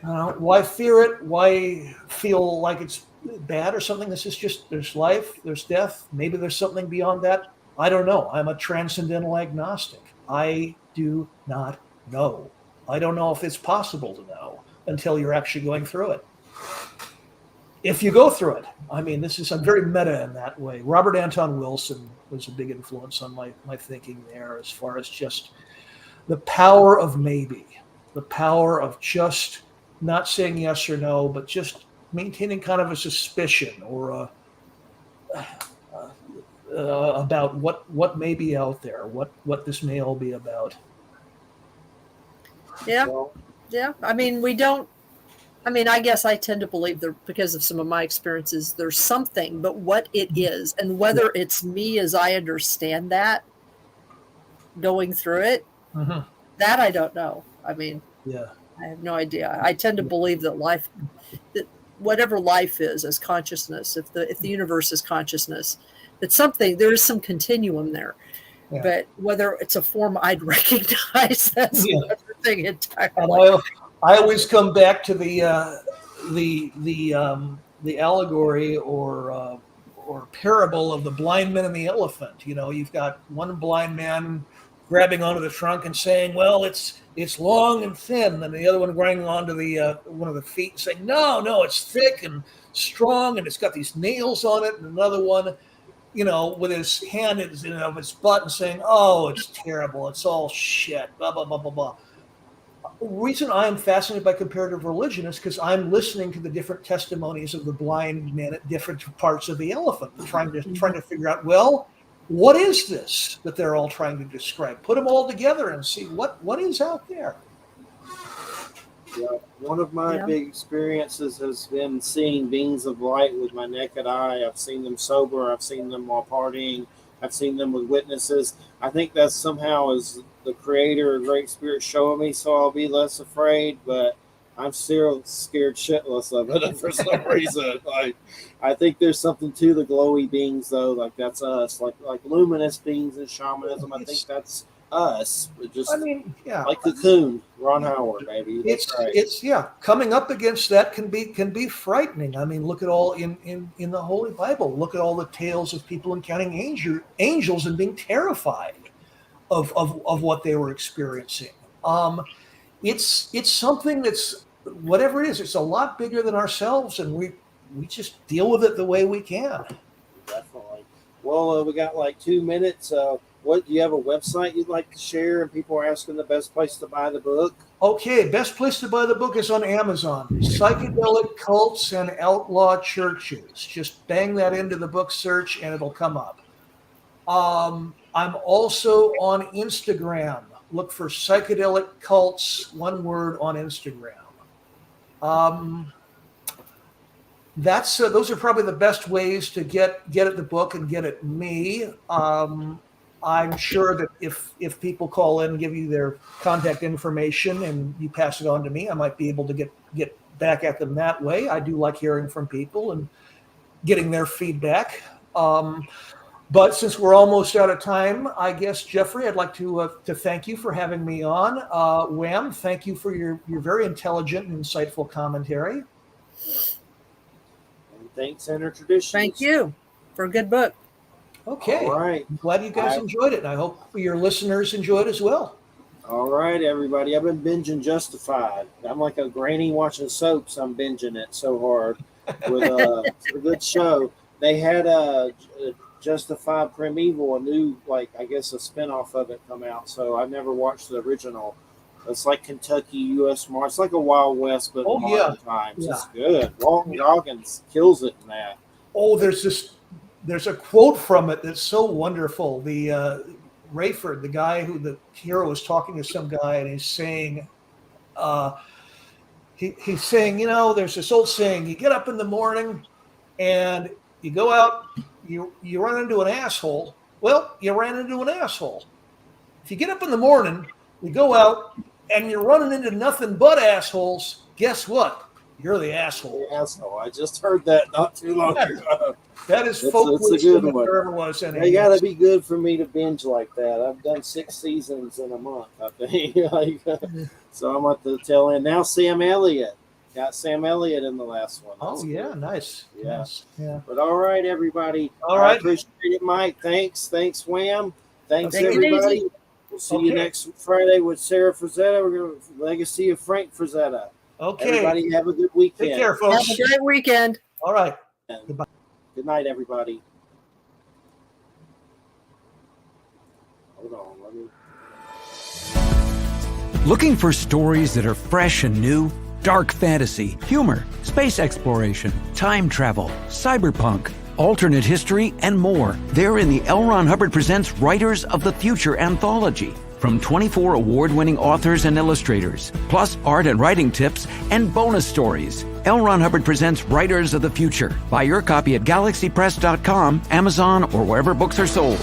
Why fear it? Why feel like it's bad or something? This is just, there's life, there's death. Maybe there's something beyond that. I don't know. I'm a transcendental agnostic. I do not know. I don't know if it's possible to know until you're actually going through it. If you go through it, I mean, I'm very meta in that way. Robert Anton Wilson was a big influence on my thinking there, as far as just the power of maybe, the power of just not saying yes or no, but just maintaining kind of a suspicion or about what may be out there, what this may all be about. Yeah. Yeah. I mean, I guess I tend to believe that because of some of my experiences, there's something, but what it is and whether it's me as I understand that going through it, that I don't know. I mean, I have no idea. I tend to believe that that whatever life is as consciousness, if the universe is consciousness, that there is some continuum there. Yeah. But whether it's a form I'd recognize, that's another thing entirely. I always come back to the allegory or parable of the blind man and the elephant. You've got one blind man grabbing onto the trunk and saying, "Well, it's long and thin," and the other one grabbing onto the one of the feet and saying, "No, it's thick and strong and it's got these nails on it," and another one, with his hand in his butt and saying, "Oh, it's terrible. It's all shit." Blah blah blah blah blah. The reason I'm fascinated by comparative religion is because I'm listening to the different testimonies of the blind men at different parts of the elephant, trying to figure out, well, what is this that they're all trying to describe? Put them all together and see what is out there. Yeah, one of my big experiences has been seeing beings of light with my naked eye. I've seen them sober. I've seen them while partying. I've seen them with witnesses. I think that somehow is the Creator, Great Spirit, showing me, so I'll be less afraid. But I'm still scared shitless of it for some reason. I think there's something to the glowy beings, though. Like that's us. Like luminous beings in shamanism. I think that's us. Like Cocoon, Ron Howard, maybe. It's coming up against that can be frightening. I mean, look at all in the Holy Bible. Look at all the tales of people encountering angels and being terrified of what they were experiencing. It's something that's, whatever it is, it's a lot bigger than ourselves, and we just deal with it the way we can. Definitely. Well, we got like 2 minutes. What do you have a website you'd like to share? And people are asking the best place to buy the book. Okay, best place to buy the book is on Amazon. Psychedelic Cults and Outlaw Churches. Just bang that into the book search and it'll come up. I'm also on Instagram. Look for Psychedelic Cults, one word, on Instagram. Those are probably the best ways to get at the book and get at me. I'm sure that if people call in and give you their contact information and you pass it on to me, I might be able to get back at them that way. I do like hearing from people and getting their feedback. But since we're almost out of time, I guess, Jeffrey, I'd like to thank you for having me on. Wham, thank you for your very intelligent and insightful commentary. And thanks, Inner Traditions. Thank you for a good book. Okay. All right. I'm glad you guys enjoyed it, and I hope your listeners enjoyed as well. All right, everybody. I've been binging Justified. I'm like a granny watching soaps. I'm binging it so hard. It's a good show. They had Justified Primeval, a new, a spinoff of it come out. So I've never watched the original. It's like Kentucky, U.S. Mar. It's like a Wild West, but in modern times. Yeah. It's good. Walton Goggins kills it in that. Oh, there's a quote from it that's so wonderful. The Rayford, the guy who the hero was talking to some guy, and he's saying, he's saying, there's this old saying: you get up in the morning and you go out, you run into an asshole. Well, you ran into an asshole. If you get up in the morning, you go out and you're running into nothing but assholes, guess what? You're the asshole. The asshole. I just heard that not too long ago. That is folk wisdom if there ever was any. They got to be good for me to binge like that. I've done 6 seasons in a month, I think. So I'm at the tail end. Now Sam Elliott. Got Sam Elliott in the last one. Oh, That's yeah, good. nice. Yeah. Nice. Yeah. But all right, everybody. All I right. appreciate it, Mike. Thanks, Wham. Thanks, Take it everybody. easy. We'll see you Okay. next Friday with Sarah Frazetta. We're going to Legacy of Frank Frazetta. Okay. Everybody have a good weekend. Take care, Have folks. a great weekend. All right. Good night, everybody. Hold on. Let me. Looking for stories that are fresh and new? Dark fantasy, humor, space exploration, time travel, cyberpunk, alternate history, and more. They're in the L. Ron Hubbard Presents Writers of the Future anthology. From 24 award-winning authors and illustrators, plus art and writing tips and bonus stories. L. Ron Hubbard Presents Writers of the Future. Buy your copy at galaxypress.com, Amazon, or wherever books are sold.